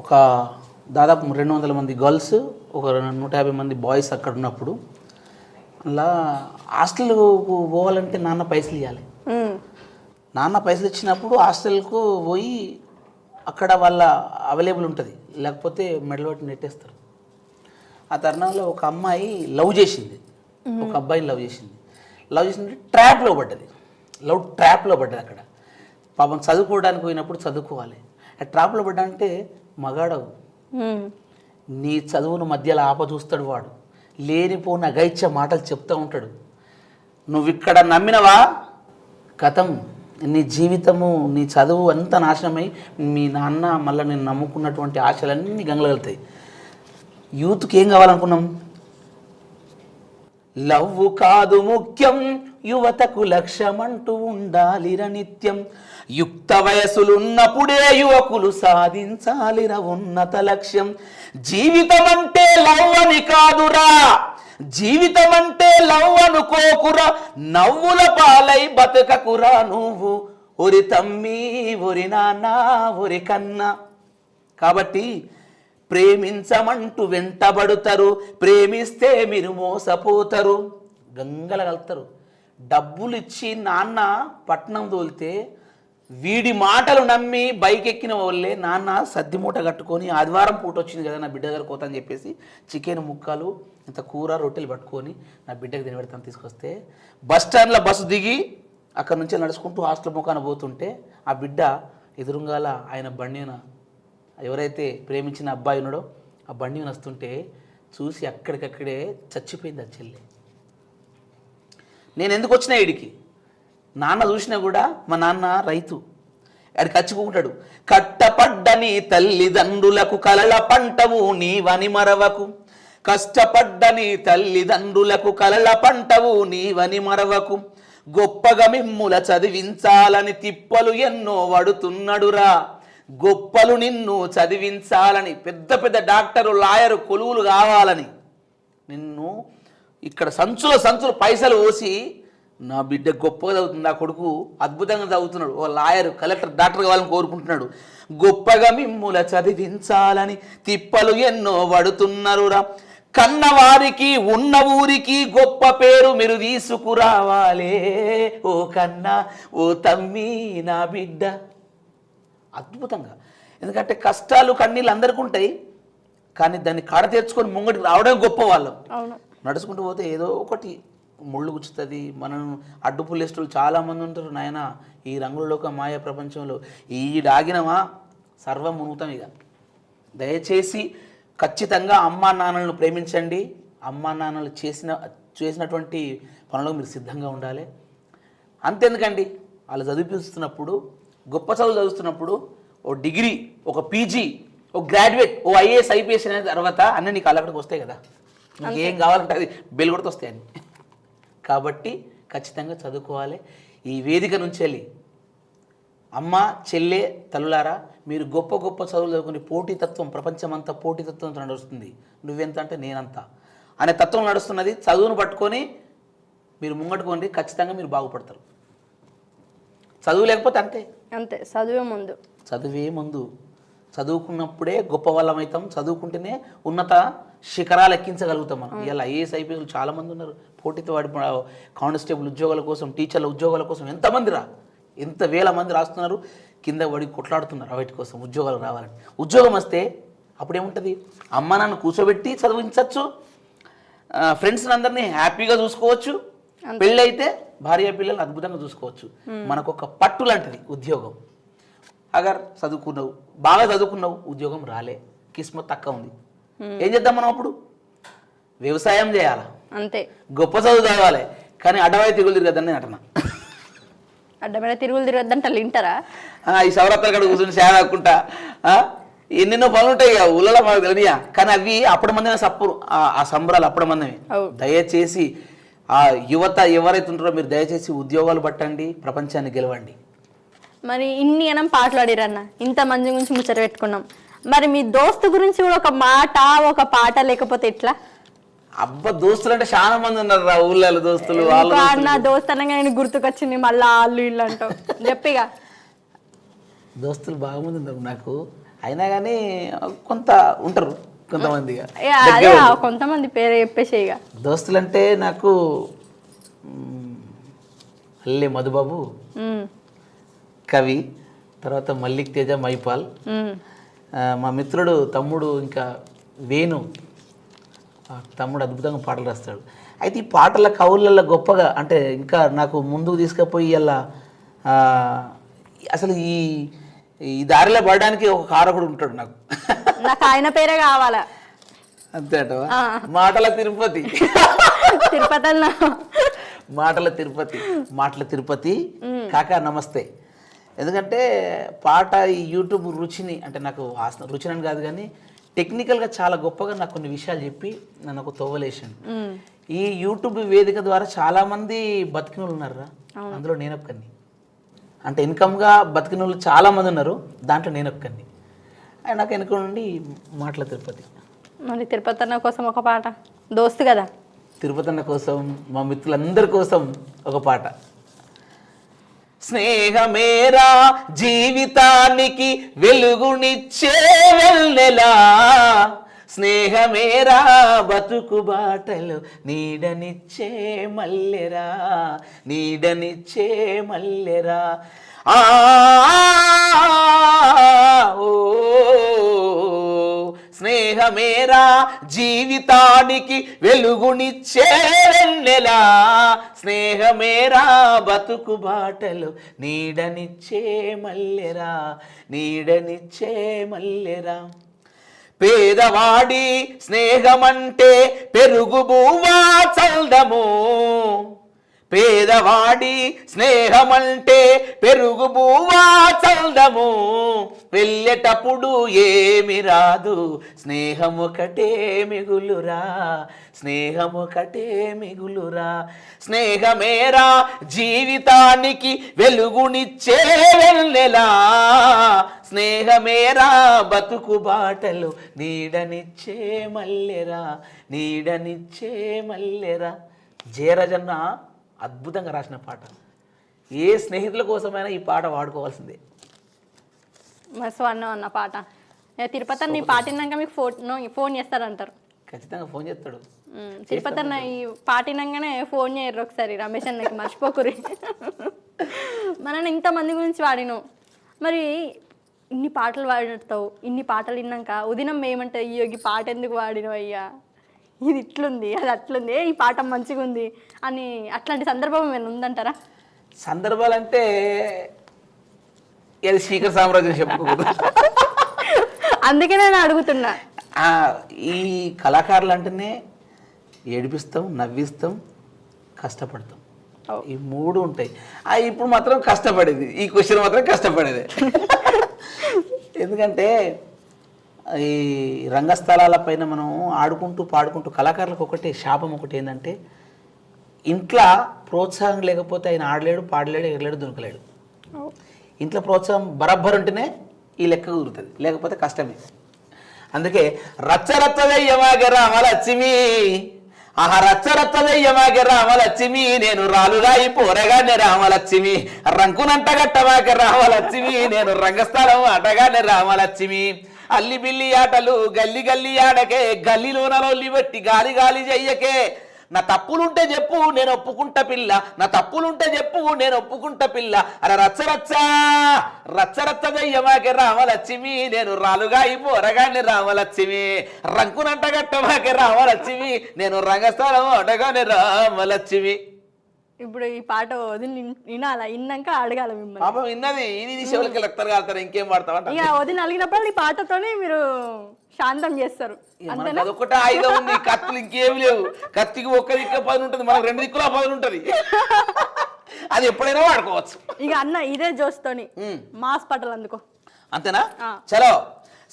ఒక దాదాపు 200 మంది గర్ల్స్, ఒక 150 మంది బాయ్స్ అక్కడ ఉన్నప్పుడు, అలా హాస్టల్కు పోవాలంటే నాన్న పైసలు ఇవ్వాలి. నాన్న పైసలు ఇచ్చినప్పుడు హాస్టల్కు పోయి అక్కడ వాళ్ళ అవైలబుల్ ఉంటుంది, లేకపోతే మెడలో పట్టి నెట్టేస్తారు. ఆ తరుణంలో ఒక అమ్మాయి లవ్ చేసింది, ఒక అబ్బాయిని లవ్ చేసింది, ట్రాప్లో పడ్డది, లవ్ ట్రాప్లో పడ్డది. అక్కడ పాపం చదువుకోవడానికి పోయినప్పుడు చదువుకోవాలి, ఆ ట్రాప్లో పడ్డాంటే మగాడవు, నీ చదువును మధ్యలో చూస్తాడు వాడు, లేనిపోని అగైత్య మాటలు చెప్తూ ఉంటాడు. నువ్వు ఇక్కడ నమ్మినవా కథం, నీ జీవితము నీ చదువు అంతా నాశనమై మీ నాన్న మళ్ళీ నేను నమ్ముకున్నటువంటి ఆశలన్నీ గంగలగలుగుతాయి. యూత్కి ఏం కావాలనుకున్నాం? లవ్వు కాదు ముఖ్యం, యువతకు లక్ష్యమంటూ ఉండాలిర నిత్యం, యుక్త వయసులున్నప్పుడే యువకులు సాధించాలిర ఉన్నత లక్ష్యం. జీవితం అంటే లవ్ అని కాదురా, జీవితం అంటే లవ్ అనుకోకురా, నవ్వుల పాలై బతకకురా నువ్వు, ఒరి తమ్మి ఒరి నాన్న ఒరి కన్నా. కాబట్టి ప్రేమించమంటూ వెంటబడుతారు, ప్రేమిస్తే మీరు మోసపోతారు, గంగలగలుగుతారు. డబ్బులు ఇచ్చి నాన్న పట్నం తోలితే వీడి మాటలు నమ్మి బైక్ ఎక్కిన వాళ్ళే నాన్న సద్ది మూట కట్టుకొని ఆదివారం పూట వచ్చింది కదా నా బిడ్డ దగ్గర కోత అని చెప్పేసి చికెన్ ముక్కలు ఇంత కూర రొట్టెలు పట్టుకొని నా బిడ్డకి తినబెడతాను తీసుకొస్తే బస్ స్టాండ్లో బస్సు దిగి అక్కడ నుంచి నడుచుకుంటూ హాస్టల్ ముఖాన పోతుంటే ఆ బిడ్డ ఎదురుగాల ఆయన బండిన ఎవరైతే ప్రేమించిన అబ్బాయి ఉన్నాడో ఆ బండి వస్తుంటే చూసి అక్కడికక్కడే చచ్చిపోయింది ఆ చెల్లి. నేను ఎందుకు వచ్చినా వీడికి నాన్న చూసినా కూడా మా నాన్న రైతు ఆడికి కచ్చిపోకుంటాడు. కట్టపడ్డని తల్లిదండ్రులకు కలల పంటవు నీవని మరవకు, కష్టపడ్డని తల్లిదండ్రులకు కలల పంటవు నీవని మరవకు, గొప్పగా మిమ్ముల చదివించాలని తిప్పలు ఎన్నో వడుతున్నడురా, గొప్పలు నిన్ను చదివించాలని పెద్ద పెద్ద డాక్టరు లాయరు కొలువులు కావాలని నిన్ను ఇక్కడ సంచులు పైసలు పోసి నా బిడ్డ గొప్పగా చదువుతుంది, నా కొడుకు అద్భుతంగా చదువుతున్నాడు, ఓ లాయర్ కలెక్టర్ డాక్టర్ కావాలని కోరుకుంటున్నాడు, గొప్పగా మిమ్ముల చదివించాలని తిప్పలు ఎన్నో పడుతున్నరురా, కన్నవారికి ఉన్న ఊరికి గొప్ప పేరు మీరు తీసుకురావాలే ఓ కన్నా ఓ తమ్మి నా బిడ్డ. అద్భుతంగా, ఎందుకంటే కష్టాలు కన్నీళ్ళు అందరికీ ఉంటాయి, కానీ దాన్ని కాడ తెచ్చుకొని ముంగటికి రావడం గొప్ప వాళ్ళం. నడుచుకుంటూ పోతే ఏదో ఒకటి ముళ్ళు గుచ్చుతుంది, మనం అడ్డుపుల్లేస్తులు చాలామంది ఉంటారు. నాయన ఈ రంగులలోక మాయ ప్రపంచంలో ఈ డాగినమా సర్వం మునుగుతాం. ఇక దయచేసి ఖచ్చితంగా అమ్మా నాన్నలను ప్రేమించండి, అమ్మా నాన్నలు చేసినటువంటి పనులకు మీరు సిద్ధంగా ఉండాలి. అంతెందుకండి, వాళ్ళు చదివిస్తున్నప్పుడు గొప్ప చదువులు చదువుతున్నప్పుడు ఓ డిగ్రీ, ఒక పీజీ, ఓ గ్రాడ్యుయేట్, ఓ ఐఏఎస్ ఐపీఎస్ అనే తర్వాత అన్నీ నీకు అల్లక్కడికి వస్తాయి కదా, నీకు ఏం కావాలంటే అది బెల్ కొడితే వస్తాయని. కాబట్టి ఖచ్చితంగా చదువుకోవాలి. ఈ వేదిక నుంచి వెళ్ళి అమ్మ చెల్లె తల్లులారా, మీరు గొప్ప గొప్ప చదువులు చదువుకుని పోటీతత్వం, ప్రపంచమంతా పోటీతత్వం నడుస్తుంది, నువ్వెంత అంటే నేనంతా అనే తత్వం నడుస్తున్నది. చదువును పట్టుకొని మీరు ముంగట్టుకోండి, ఖచ్చితంగా మీరు బాగుపడతారు. చదువు లేకపోతే అంతే, చదువే ముందు. చదువుకున్నప్పుడే గొప్ప వాళ్ళం అవుతాం, చదువుకుంటేనే ఉన్నత శిఖరాలు ఎక్కించగలుగుతాం మనం. ఇలా ఐఏఎస్ ఐపీఎస్ చాలామంది ఉన్నారు, పోటీతో వాడి కానిస్టేబుల్ ఉద్యోగాల కోసం, టీచర్ల ఉద్యోగాల కోసం ఎంత వేల మంది రాస్తున్నారు, కింద పడి కొట్లాడుతున్నారు వాటి కోసం ఉద్యోగాలు రావాలని. ఉద్యోగం వస్తే అప్పుడేముంటుంది, అమ్మ నాన్న కూర్చోబెట్టి చదివించవచ్చు, ఫ్రెండ్స్ని అందరినీ హ్యాపీగా చూసుకోవచ్చు, పెళ్ళి అయితే భార్య పిల్లల్ని అద్భుతంగా చూసుకోవచ్చు. మనకు ఒక పట్టు లాంటిది ఉద్యోగం. అగర్ బాగా చదువుకున్నావు, ఉద్యోగం రాలే, కిస్మత్ తక్కువ ఉంది, ఏం చేద్దాం మనం? అప్పుడు వ్యవసాయం చేయాలా, అంతే, గొప్ప చదువు చదవాలి, కానీ అడ్డమైన తిరుగులు తిరగద్దని నటన. అడ్డమైన తిరుగులు తిరగద్దంటే వింటారా? ఈ శివరాత్రి కాడ కూర్చొని సేవ ఆడుకుంటా ఎన్నెన్నో పనులు ఉంటాయి ఊళ్ళలో మనకు తెలియా, కానీ అవి అప్పటి మందిన సప్పుడు, ఆ సంబరాలు అప్పటి మందమే. దయచేసి ఆ యువత ఎవరైతే ఉంటారో మీరు దయచేసి ఉద్యోగాలు పట్టండి, ప్రపంచాన్ని గెలవండి. మరి ఇన్ని అనం పాటలాడిరన్న, ఇంత మంది గురించి ముచ్చట పెట్టుకున్నాం, మరి మీ దోస్తు గురించి కూడా ఒక మాట ఒక పాట లేకపోతే ఎట్లా? అబ్బా, దోస్తులు అంటే చాలా మంది ఉన్నారు రా ఊళ్ళో దోస్తులు. నా దోస్తు అనగా నేను గుర్తుకొచ్చింది, మళ్ళా వాళ్ళు ఇల్లు అంటావు చెప్పిగా. దోస్తులు బాగా మంది ఉన్నారు నాకు, అయినా కానీ కొంత ఉంటారు కొంతమంది, కొంతమంది పేరు చెప్పేసి. ఇక దోస్తులు అంటే నాకు అల్లే మధుబాబు, కవి, తర్వాత మల్లిక్ తేజ, మైపాల్, మా మిత్రుడు తమ్ముడు, ఇంకా వేణు, తమ్ముడు అద్భుతంగా పాటలు రాస్తాడు. అయితే ఈ పాటల కవులలో గొప్పగా అంటే ఇంకా నాకు ముందుకు తీసుకుపోయి అలా అసలు ఈ దారిలో పడడానికి ఒక కారకుడు ఉంటాడు నాకు ఆయన పేరే కావాలా అంతే అంటవా? మాటల తిరుపతి మాటల తిరుపతి కాకా నమస్తే. ఎందుకంటే పాట ఈ యూట్యూబ్ రుచిని, అంటే నాకు రుచిని అని కాదు కానీ టెక్నికల్గా చాలా గొప్పగా నాకు కొన్ని విషయాలు చెప్పి నన్ను ఒక తోవలేసాను. ఈ యూట్యూబ్ వేదిక ద్వారా చాలామంది బతికిన వాళ్ళు ఉన్నారా, అందులో నేను ఒక్కని. అంటే ఇన్కమ్గా బతికిన వాళ్ళు చాలామంది ఉన్నారు, దాంట్లో నేను ఒక్కని. నాకు వెనుక నుండి మాటల తిరుపతి. మరి తిరుపతి అన్న కోసం ఒక పాట, దోస్తు కదా, తిరుపతి అన్న కోసం, మా మిత్రులందరి కోసం ఒక పాట. స్నేహమేరా జీవితానికి వెలుగునిచ్చే వెన్నెలా, స్నేహమేరా బతుకు బాటలు నీడనిచ్చే మల్లెరా, ఆ ఓ స్నేహమేరా జీవితానికి వెలుగునిచ్చే వెన్నెలా, స్నేహమేరా బతుకు బాటలు నీడనిచ్చే మల్లెరా, నీడనిచ్చే మల్లెరా. పేదవాడి స్నేహమంటే పెరుగు బువ్వా చల్దము, పేదవాడి స్నేహమంటే పెరుగు బువ్వా చల్దము, వెళ్ళేటప్పుడు ఏమి రాదు స్నేహం ఒకటే మిగులురా, స్నేహం ఒకటే మిగులురా. స్నేహమేరా జీవితానికి వెలుగునిచ్చే వెన్నెలా, స్నేహమేరా బతుకు బాటలు నీడనిచ్చే మల్లెరా, నీడనిచ్చే మల్లెరా. జయరాజన్న అద్భుతంగా రాసిన పాట. ఏ స్నేహితుల కోసమైనా ఈ పాట వాడుకోవాల్సిందే. మస్తు అన్న పాట. తిరుపతి అన్న ఈ పాట విన్నాక మీకు ఫోన్ చేస్తారంటారు. ఖచ్చితంగా ఫోన్ చేస్తాడు. తిరుపతి అన్న ఈ పాట విన్నాకనే ఫోన్ చేయరు ఒకసారి, రమేష్ అన్నకి మర్చిపోకురి. మనం ఇంతమంది గురించి వాడినావు, మరి ఇన్ని పాటలు పాడుతావు, ఇన్ని పాటలు విన్నాక ఉదినం ఏమంటావు, అయ్యో ఈ పాట ఎందుకు వాడినావు అయ్యా, ఇది ఇట్లుంది అది అట్లుంది, ఈ పాట మంచిగా ఉంది అని అట్లాంటి సందర్భం ఏమైనా ఉందంటారా? సందర్భాలు అంటే అది శీకర సామ్రాజ్యం చెప్పుకోకూడదు. అందుకే నేను అడుగుతున్నా. ఈ కళాకారులు అంటేనే ఏడిపిస్తాం, నవ్విస్తాం, కష్టపడతాం, ఈ మూడు ఉంటాయి. ఇప్పుడు మాత్రం కష్టపడేది, ఈ క్వశ్చన్ మాత్రం కష్టపడేది. ఎందుకంటే ఈ రంగస్థలాల పైన మనం ఆడుకుంటూ పాడుకుంటూ కళాకారులకు ఒకటి శాపం ఒకటి ఏంటంటే, ఇంట్లో ప్రోత్సాహం లేకపోతే ఆయన ఆడలేడు, పాడలేడు, ఎగలేడు, దొరకలేడు. ఇంట్లో ప్రోత్సాహం బరబ్బర్ ఉంటేనే ఈ లెక్క కుదురుతుంది, లేకపోతే కష్టమే. అందుకే రచ్చరచ్చదయ్యమాగ రామలక్ష్మి, ఆహా రచ్చరచ్చదయ్యమాగ రామలక్ష్మి, నేను రాలుగాయి పోరగానే రామలక్ష్మి, రంకునంటగట్టమాక రామలక్ష్మి, నేను రంగస్థలం ఆటగానే రామలక్ష్మి. అల్లి బిల్లి ఆటలు గల్లి గల్లి ఆడకే, గల్లిలోనలొల్లి బట్టి గాలి గాలి చెయ్యకే, నా తప్పులుంటే చెప్పు నేను ఒప్పుకుంటా పిల్ల, నా తప్పులుంటే చెప్పు నేను ఒప్పుకుంటా పిల్ల. అరే రచ్చరచ్చా రచ్చరచ్చదయ్యమాకే రామలక్ష్మి, నేను రాలుగాయి పోరగానే రామలక్ష్మి, రంకునంటగట్టమాకే రామలక్ష్మి, నేను రంగస్థలం ఆటగానే రామలక్ష్మి. ఇప్పుడు ఈ పాట వదిలి వినాలా, విన్నాక అడగాల మిమ్మల్ని. పాపం విన్నది ఇది శివులకి లెక్కలు కాలుతారు, ఇంకేం వాడతావంట. ఇక వదిలి అలిగినప్పుడు ఈ పాటతోనే మీరు శాంతం చేస్తారు. అదొకటే ఆయుధం ఉంది, కత్తులు ఇంకేమి లేవు. కత్తికి ఒక్క దిక్కు పదును ఉంటుంది, మనకు రెండు దిక్కుల పదును ఉంటుంది, అది ఎప్పుడైనా వాడుకోవచ్చు. ఇక అన్న ఇదే జోస్తోని మాస్ పాటలు అందుకో, అంతేనా? చలో.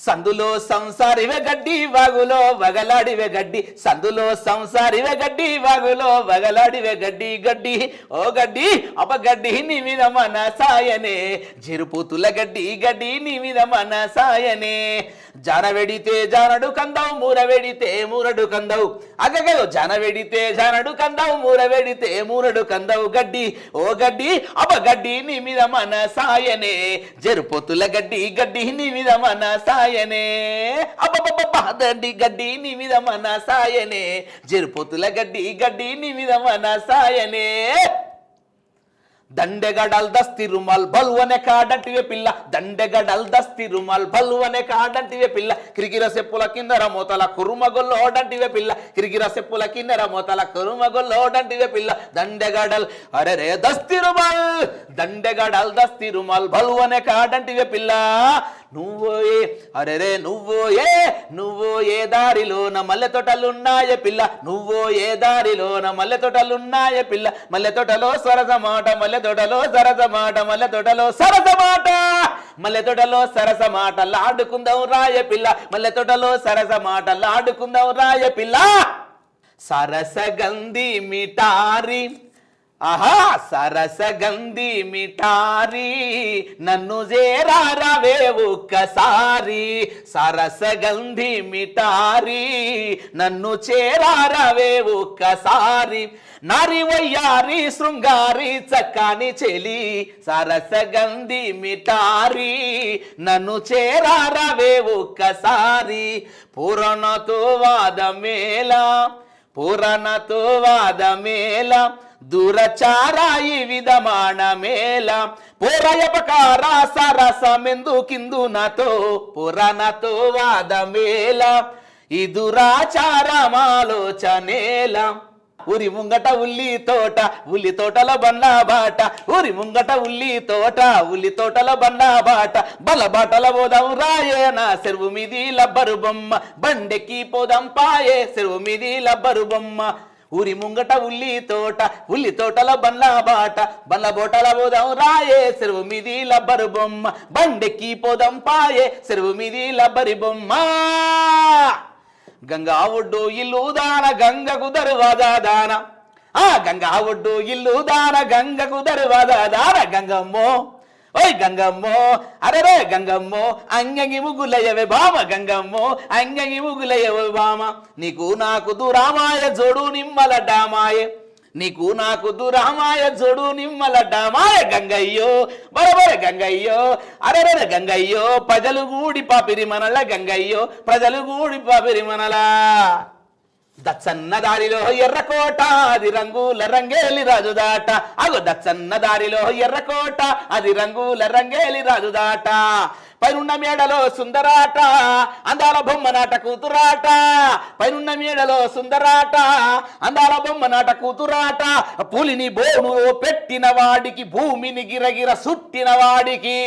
సందులో సంసారివే గడ్డి వాగులో వగలాడివే గడ్డి, సందులో సంసారివే గడ్డి వాగులో వగలాడివే గడ్డి, గడ్డి ఓ గడ్డి అపగడ్డి నీ మీద మన సాయనే, జిరుపుతుల గడ్డి గడ్డి నీ మీద మన సాయనే, జాన వెడితే జానడు కందవు మూర వెడితే మూరడు కందవు, అగగో జాన వెడితే జానడు కందవు మూర వెడితే మూరడు కందవు, గడ్డి ఓ గడ్డి అపగడ్డి నీ మీద మన సాయనే, జరుపుతుల గడ్డి గడ్డి నీ మీద మన సాయనే, అబ్బబ్బబ్బ గడ్డి నీ మీద మన సాయనే, జరుపుతుల గడ్డి గడ్డి నీ మీద మన సాయనే. దండెగడల్ దస్తి రుమాల్ బల్వనే కాడంటివే పిల్ల, దండెగడల్ దస్తి రుమాల్ బల్వనే కాడంటివే పిల్ల, కిరికిర సెప్పుల కిందర మోతల కురుమగొల్లోడంటివే పిల్ల, కిరికిర సెప్పుల కిందర మోతల కురుమగొల్లోడంటివే పిల్ల, దండెగడల్ అరే రే దస్తి రుమాల్, దండెగడల్ దస్తి రుమాల్ బల్వనే కాడంటివే పిల్ల, నువ్వో ఏ అరే రే నువ్వో ఏ దారిలోన మల్లె తోటలున్నాయ పిల్ల, నువ్వో ఏ దారిలోన మల్లె తోటలున్నాయ పిల్ల, మల్లె తోటలో సరసమాట మల్లె తోటలో సరసమాట మల్లె తోటలో సరసమాట మల్లె తోటలో సరసమాట లాడుకుందాం రాయ పిల్ల, మల్లె తోటలో సరసమాట లాడుకుందాం రాయ పిల్ల. సరసగంధి మిఠారి ఆహా సరసగంధి మిఠారి నన్ను చేరారవే ఒక్కసారి, సరసగంధి మిఠారి నన్ను చేరారవే ఒక్కసారి, నారి వయ్యారి శృంగారి చక్కని చెలి, సరసగంధి మిఠారి నన్ను చేరారవే ఒక్కసారి, పురాణతో వాదమేళ పురాణతో వాదమేళ దూరచారాయి విధమాన మేళ పోరయపకార సరసమెందు కిందు నాతో పురాణతో వాదమేళ ఈ దురాచారమాలోచనేల ఊరి ముంగట ఉల్లి తోటల బండ్ల బాట ఊరి ముంగట ఉల్లి తోటల బండ్ల బాట బల బాటల పోదాం రాయేనా చెరువు మీది లబ్బరు బొమ్మ బండెక్కి పోదాం పాయే చెరువు మీది లబ్బరు బొమ్మ ఊరి ముంగట ఉల్లి తోటల బండ్ల బాట బండ్ల బోటల పోదాం రాయే చెరువు మీది లబ్బరు బొమ్మ బండెక్కి పోదాం పాయే చెరువు మీది లబ్బరి బొమ్మ గంగా ఒడ్డు ఇల్లు దాన గంగకు దర్వాజా దాన గంగా ఒడ్డు ఇల్లు దాన గంగకు దర్వాజా దాన గంగమ్మో ఓయ్ గంగమ్మో అరే గంగమ్మో అంగంగి ముగ్గులయ్యవే బామ గంగమ్మో అంగంగి ముగ్గులయ్యవే బామ నీకు నాకు దురామాయ జోడు నిమ్మల డామాయే నీకు నాకు దురామాయ జోడు నిమ్మల డామాయ గంగయ్యో బరబర గంగయ్యో అరే గంగయ్యో ప్రజలు గూడి పాపిరి మనల గంగయ్యో ప్రజలు గూడి పాపిరి మనలా దచ్చన్న దారిలో ఎర్రకోట అది రంగుల రంగేలి రాజుదాట అగో దచ్చన్న దారిలో ఎర్రకోట అది రంగుల రంగేలి రాజుదాట పైనున్న మేడలో సుందరాట అందాల బొమ్మ నాట కూతురాట పైనున్న మేడలో సుందరాట అందాల బొమ్మ నాట కూతురాట పులిని బోను పెట్టిన వాడికి భూమిని గిరగిర సుట్టిన వాడికి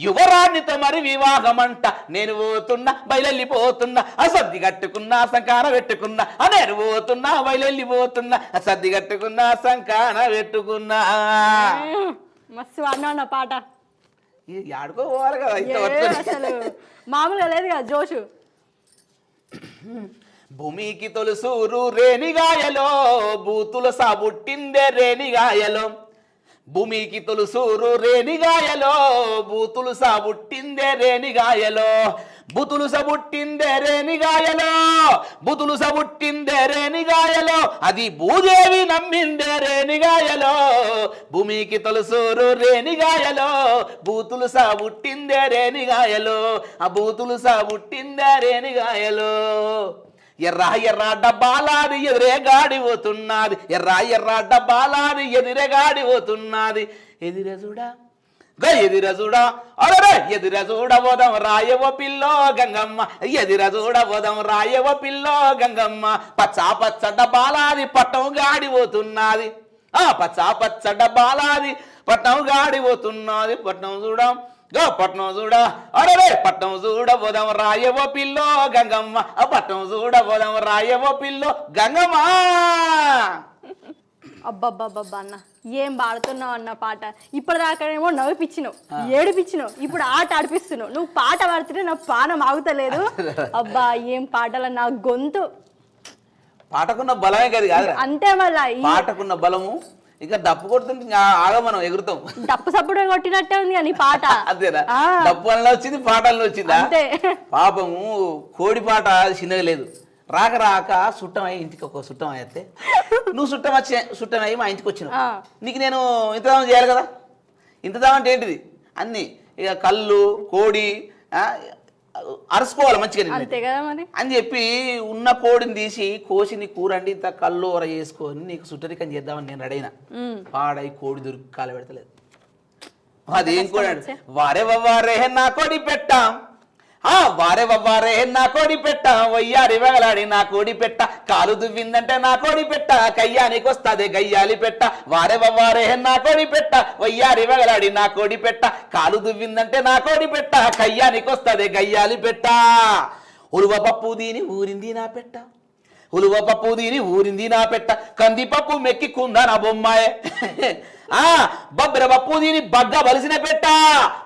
యువరాణితో మరి వివాహమంట నేను పోతున్నా బయలెళ్ళిపోతున్నా సర్ది కట్టుకున్నా సంకాన పెట్టుకున్నా నేను పోతున్నా బయలెళ్ళిపోతున్నా సర్ది కట్టుకున్నా సంకాన పెట్టుకున్నా మస్తు అన్నా పాట ఆడుకో పోవాలి కదా అసలు మామూలుగా లేదు కదా జోషు భూమికి తొలుసూరు రేణిగాయలో బూతుల సాబుట్టిందే రేణిగాయలో భూమికి తొలుసూరు రేణిగాయలో బూతులు సాబుట్టిందే రేణిగాయలో బుతులు సబుట్టిందే రేణిగాయలో బుతులు సబుట్టిందే రేణిగాయలో అది భూదేవి నమ్మిందే రేణిగాయలో భూమికి తొలుసూరు రేణిగాయలో బూతులు సాబుట్టిందే రేణిగాయలో ఆ బూతులు సాబుట్టిందే రేణిగాయలో ఎర్ర డబ్బాలాది ఎదురే గాడి పోతున్నది ఎర్ర డబ్బాలాది ఎదురే గాడి పోతున్నది ఎదిరే చూడా ఎదిర చూడా అరే ఎదిర చూడ పోదాం రాయవ పిల్లో గంగమ్మ ఎదిర చూడ పోదాం రాయవ పిల్లో గంగమ్మ పచ్చ డబ్బాలాది పట్టం గాడి పోతున్నది పచ్చ డబ్బాలాది పట్టం గాడి పోతున్నది పట్నం చూడం పట్నం చూడ అరే పట్నం చూడ పోదాం రాయవ పిల్లో గంగమ్మ పట్నం చూడ పోదాం రాయవ పిల్లో గంగమ్మ అబ్బబ్బబ్బబ్బా అన్న ఏం పాడుతున్నావు అన్న పాట ఇప్పటిదాకానేమో నవ్విపించినావు ఏడిపించినావు ఇప్పుడు ఆట ఆడిపిస్తున్నావు నువ్వు పాట పాడితే నా పానం ఆగుతలేదు అబ్బా ఏం పాటల నా గొంతు పాటకున్న బలమే కదా కాదు అంతే మళ్ళా పాటకున్న బలము ఇక డప్పు కొడుతుంటే ఆగ మనం ఎగురుతాం డప్పు సప్పుడు కొట్టినట్టే ఉంది కానీ పాట అంతేనా డప్పు వల్ల వచ్చింది పాటల్లో వచ్చిందా అంతే పాపము కోడి పాట చిన్నగా లేదు రాక రాక చుట్టమై ఇంటికి ఒక చుట్టం అయితే నువ్వు చుట్టమై మా ఇంటికి వచ్చినావు నీకు నేను ఇంతదామం చేయాలి కదా ఇంతదామం అంటే ఏంటిది అన్ని ఇక కళ్ళు కోడి అరుసుకోవాలి మంచిగా అంతే కదా మరి అని చెప్పి ఉన్న కోడిని తీసి కోసిని కూరండి ఇంత కళ్ళు ఊర చేసుకొని నీకు చుట్టరికం చేద్దామని నేను రెడైనా పాడై కోడి దొరికి కాలు పెడతలేదు అదేం కూడా వారే వారే నా కోడి పెట్టాం వారే వవ్వారే నా కోడి పెట్ట వయ్యారి వెగలాడి నా కోడి పెట్ట కాలు దువ్విందంటే నా కోడి పెట్ట కయ్యానికి వస్తుంది గయ్యాలి పెట్ట వారే వవ్వారే నా కోడి పెట్ట వయ్యారి వెగలాడి నా కోడి పెట్ట కాలు దువ్విందంటే నా కోడి పెట్ట కయ్యానికి వస్తుంది గయ్యాలి పెట్ట ఉలువ పప్పు దీని ఊరింది నా పెట్ట ఉలువ పప్పు దీని ఊరింది నా పెట్ట కందిపప్పు మెక్కికుందా నా బొమ్మాయే బొబ్బెర పప్పు దీని బగ్గ బలిసిన పెట్ట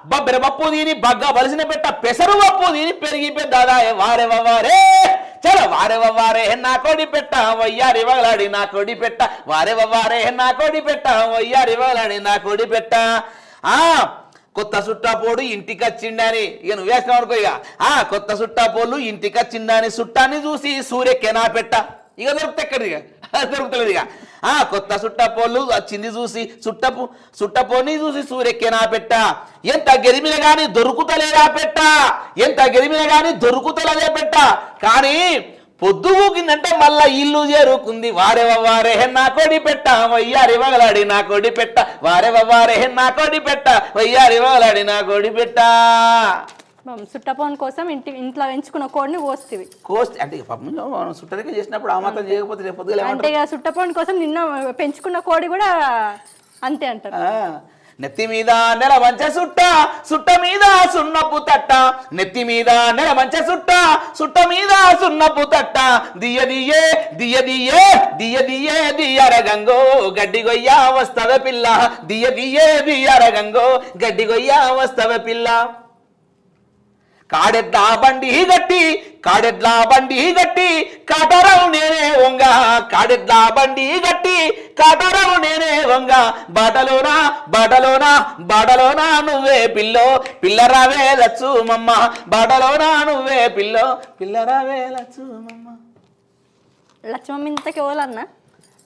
బొబ్బెర పప్పు దీని బగ్గ బలిసిన పెట్ట పెసరు పప్పు దీని పెరిగి పెద్దదాయ వారే వవ్వారే చలో వారే వవ్వారే నా కోడి పెట్ట వయ్యారి వగలాడి నా కోడి పెట్ట వారే వవ్వారే నా కోడి పెట్ట వయ్యారి వగలాడి నా కోడి పెట్ట కొత్త సుట్టాపోడు ఇంటికి వచ్చిండని ఇక నువ్వు వేసినావు అనుకో ఇక కొత్త సుట్టాపోళ్ళు ఇంటికి వచ్చిండని సుట్టాన్ని చూసి సూర్యకెనా పెట్ట ఇక దొరుకుతా ఎక్కడిది ఇక దొరుకుతలేదు ఇక కొత్త సుట్టపోళ్ళు వచ్చింది చూసి సుట్టపోని చూసి సూర్యకెనా పెట్ట ఎంత గెరిమిన గాని దొరుకుతలేదా పెట్ట ఎంత గెరిమిన గాని దొరుకుతలేదే పెట్ట కానీ పొద్దు ఊకిందంటే మళ్ళా ఇల్లు చేరుకుంది. వారే నా కొడి పెట్ట వయ్యారి వగలాడి నా కొడి పెట్ట వారే నా కొడి పెట్ట వయ్యారి వగలాడి నా కొడి పెట్ట. సుట్టపోన్ కోసం ఇంట్లో ఎంచుకున్న కోడిని కోస్తివి. కోస్ట్ అంటే మనం సుట్టరిక చేసినప్పుడు ఆ మాత్రం చేయకపోతే రేపు పొద్దుగా అంటే సుట్టపోన్ కోసం నిన్న పెంచుకున్న కోడి కూడా అంతే అంటారు. నెత్తి మీద నెల మంచ సుట్ట మీద సున్నపు తట్ట నెత్తి మీద నెల మంచ సుట్ట మీద సున్నపు తట్ట దియ్యర గంగో గడ్డి గొయ్యా వస్తవ పిల్ల దియ్యర గంగో గడ్డి గొయ్యా వస్తవ పిల్ల. కాడెడ్లా బండి గట్టి కాటరావు నేనే వంగ కాడెడ్లా బండి గట్టి కాటరావు నేనే వంగ బాటలోనా నువ్వే పిల్లో పిల్లరావే లచ్చు మమ్మ బాటలోనా నువ్వే పిల్లో పిల్లరావే లచ్చు మమ్మ. లక్ష్మమ్మ ఇంతకి ఎవరన్నా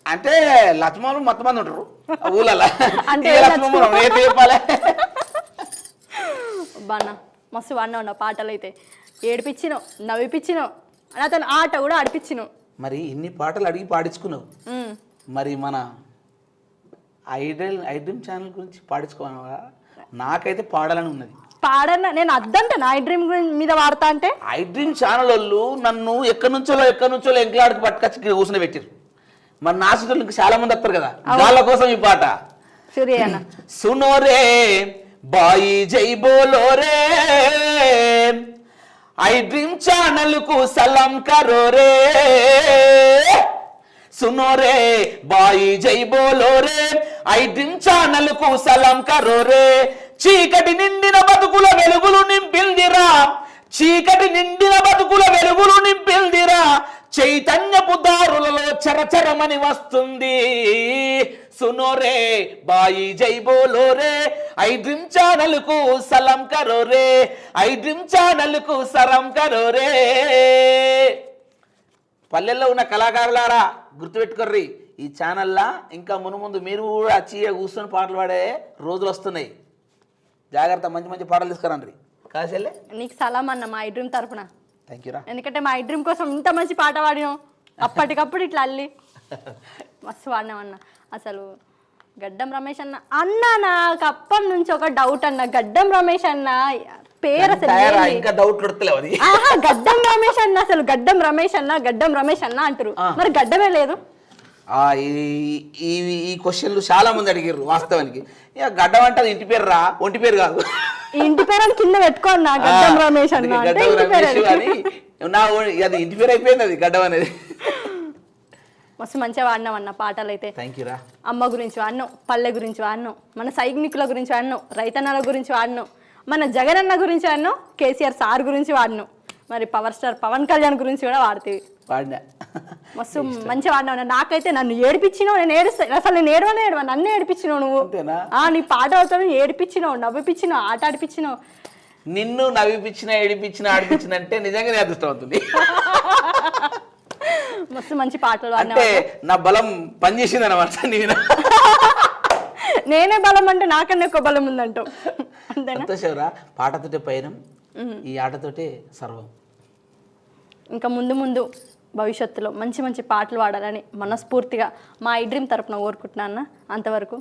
అంటే లక్ష్మణులు మొత్తం మంది ఉంటారు ఊళ్ళ అంటే చెప్పాలి. బాగా మస్తు వాడినా ఉన్నావు పాటలు అయితే. ఏడిపించినావు, నవ్విపించినావు, అని అతను ఆట కూడా ఆడిపించినావు. మరి ఇన్ని పాటలు అడిగి పాడించుకున్నావు. మరి మన ఐడ్రీమ్ ఛానల్ గురించి పాడించుకోవాలా? నాకైతే పాడాలని ఉన్నది. పాడన్నా నేను అద్దంటే నా ఐడ్రీమ్ మీద వాడతా అంటే ఐడ్రీమ్ ఛానల్ వాళ్ళు నన్ను ఎక్కడి నుంచో ఎంకలాడికి పట్టుకొచ్చి కూర్చుని పెట్టారు. మరి నా సుతులు ఇంకా చాలా మంది వస్తారు కదా, వాళ్ళ కోసం ఈ పాట. సరే అన్న. సునోరే బాయి జై బోలో రే ఐడ్రీమ్ ఛానల్ కు సలాం కరో రే सुनो रे बाई जय बोलो रे ఐడ్రీమ్ ఛానల్ కు సలాం కరో రే చీకటి నిండిన బతుకుల వెలుగులు నింపిల్దిరా చీకటి నిండిన బతుకుల వెలుగులు నింపిల్దిరా చైతన్యపు దారులలో చరచరమని వస్తుంది सुनो रे बाई जय बोलो रे ఐడ్రీమ్ ఛానల్ కు సలాం కరో రే ఐడ్రీమ్ ఛానల్ కు సలాం కరో రే. పల్లెల్లో ఉన్న కళాకారులారా గుర్తుపెట్టుకోర్రి, ఈ ఛానల్లా ఇంకా మునుముందు మీరు కూడా వచ్చి కూర్చొని పాటలు పాడే రోజులు వస్తున్నాయి. జాగ్రత్త, మంచి మంచి పాటలు తీసుకురండి. కాసేలే నీకు సలాం అన్న మా ఐడ్రీమ్ తరపున. థ్యాంక్ యూ రా. ఎందుకంటే మా ఐడ్రీమ్ కోసం ఇంత మంచి పాట పాడినాం, అప్పటికప్పుడు ఇట్లా అల్లి మస్తు పాడినామన్న. అసలు గడ్డం రమేష్ అన్న నాకు అప్పటి నుంచి ఒక డౌట్ అన్న, గడ్డం రమేష్ అన్న పేరు అసలు ఇంకా డౌట్ కొడతలేవు అది. గడ్డం రమేష్ అన్న, అసలు గడ్డం రమేష్ అన్న అంటారు, మరి గడ్డమే లేదు. ఈ క్వశ్చన్లు చాలా మంది అడిగారు. వాస్తవానికి గడ్డం అంటే అది ఇంటి పేరు రా, ఒంటి పేరు కాదు. ఇంటి పేరు అని కింద పెట్టుకోన్నా గడ్డం రమేష్ అన్న అది ఇంటి పేరు అయిపోయింది అది గడ్డం అనేది. మస్తు మంచిగా వాడినాం అన్న పాటలు అయితే. థ్యాంక్ యూ రా. అమ్మ గురించి వాడినాం, పల్లె గురించి వాడినాం, మన సైనికుల గురించి వాడినాం, రైతన్నల గురించి వాడినాం, మన జగనన్న గురించి వాడినాం, కేసీఆర్ సార్ గురించి వాడినాం, మరి పవర్ స్టార్ పవన్ కళ్యాణ్ గురించి కూడా వాడుతీవి. వాడినా మస్తు మంచిగా వాడినావు. నాకైతే నన్ను ఏడిపించినావు, నేను ఏడుస్తా అసలు, నేను ఏడవా నన్ను ఏడిపించినావు నువ్వు. నీ పాట అవుతాను ఏడిపించినావు, నవ్విపించినావు, ఆట ఆడిపించినావు. నిన్ను నవ్విపించిన ఏడిపించిన ఆడిపించిన అంటే నిజంగానే అదృష్టం అవుతుంది. మస్తు మంచి పాటలు అంటే నా బలం పనిచేసింది అనమాట. నేనే బలం అంటే నాకన్నా ఎక్కువ బలం ఉందంటావు. అంతేనా? పాటతోటే పైనం, ఈ ఆటతోటే సర్వం. ఇంకా ముందు భవిష్యత్తులో మంచి మంచి పాటలు పాడాలని మనస్ఫూర్తిగా మా ఐడ్రీమ్ తరపున కోరుకుంటున్నా అన్న. అంతవరకు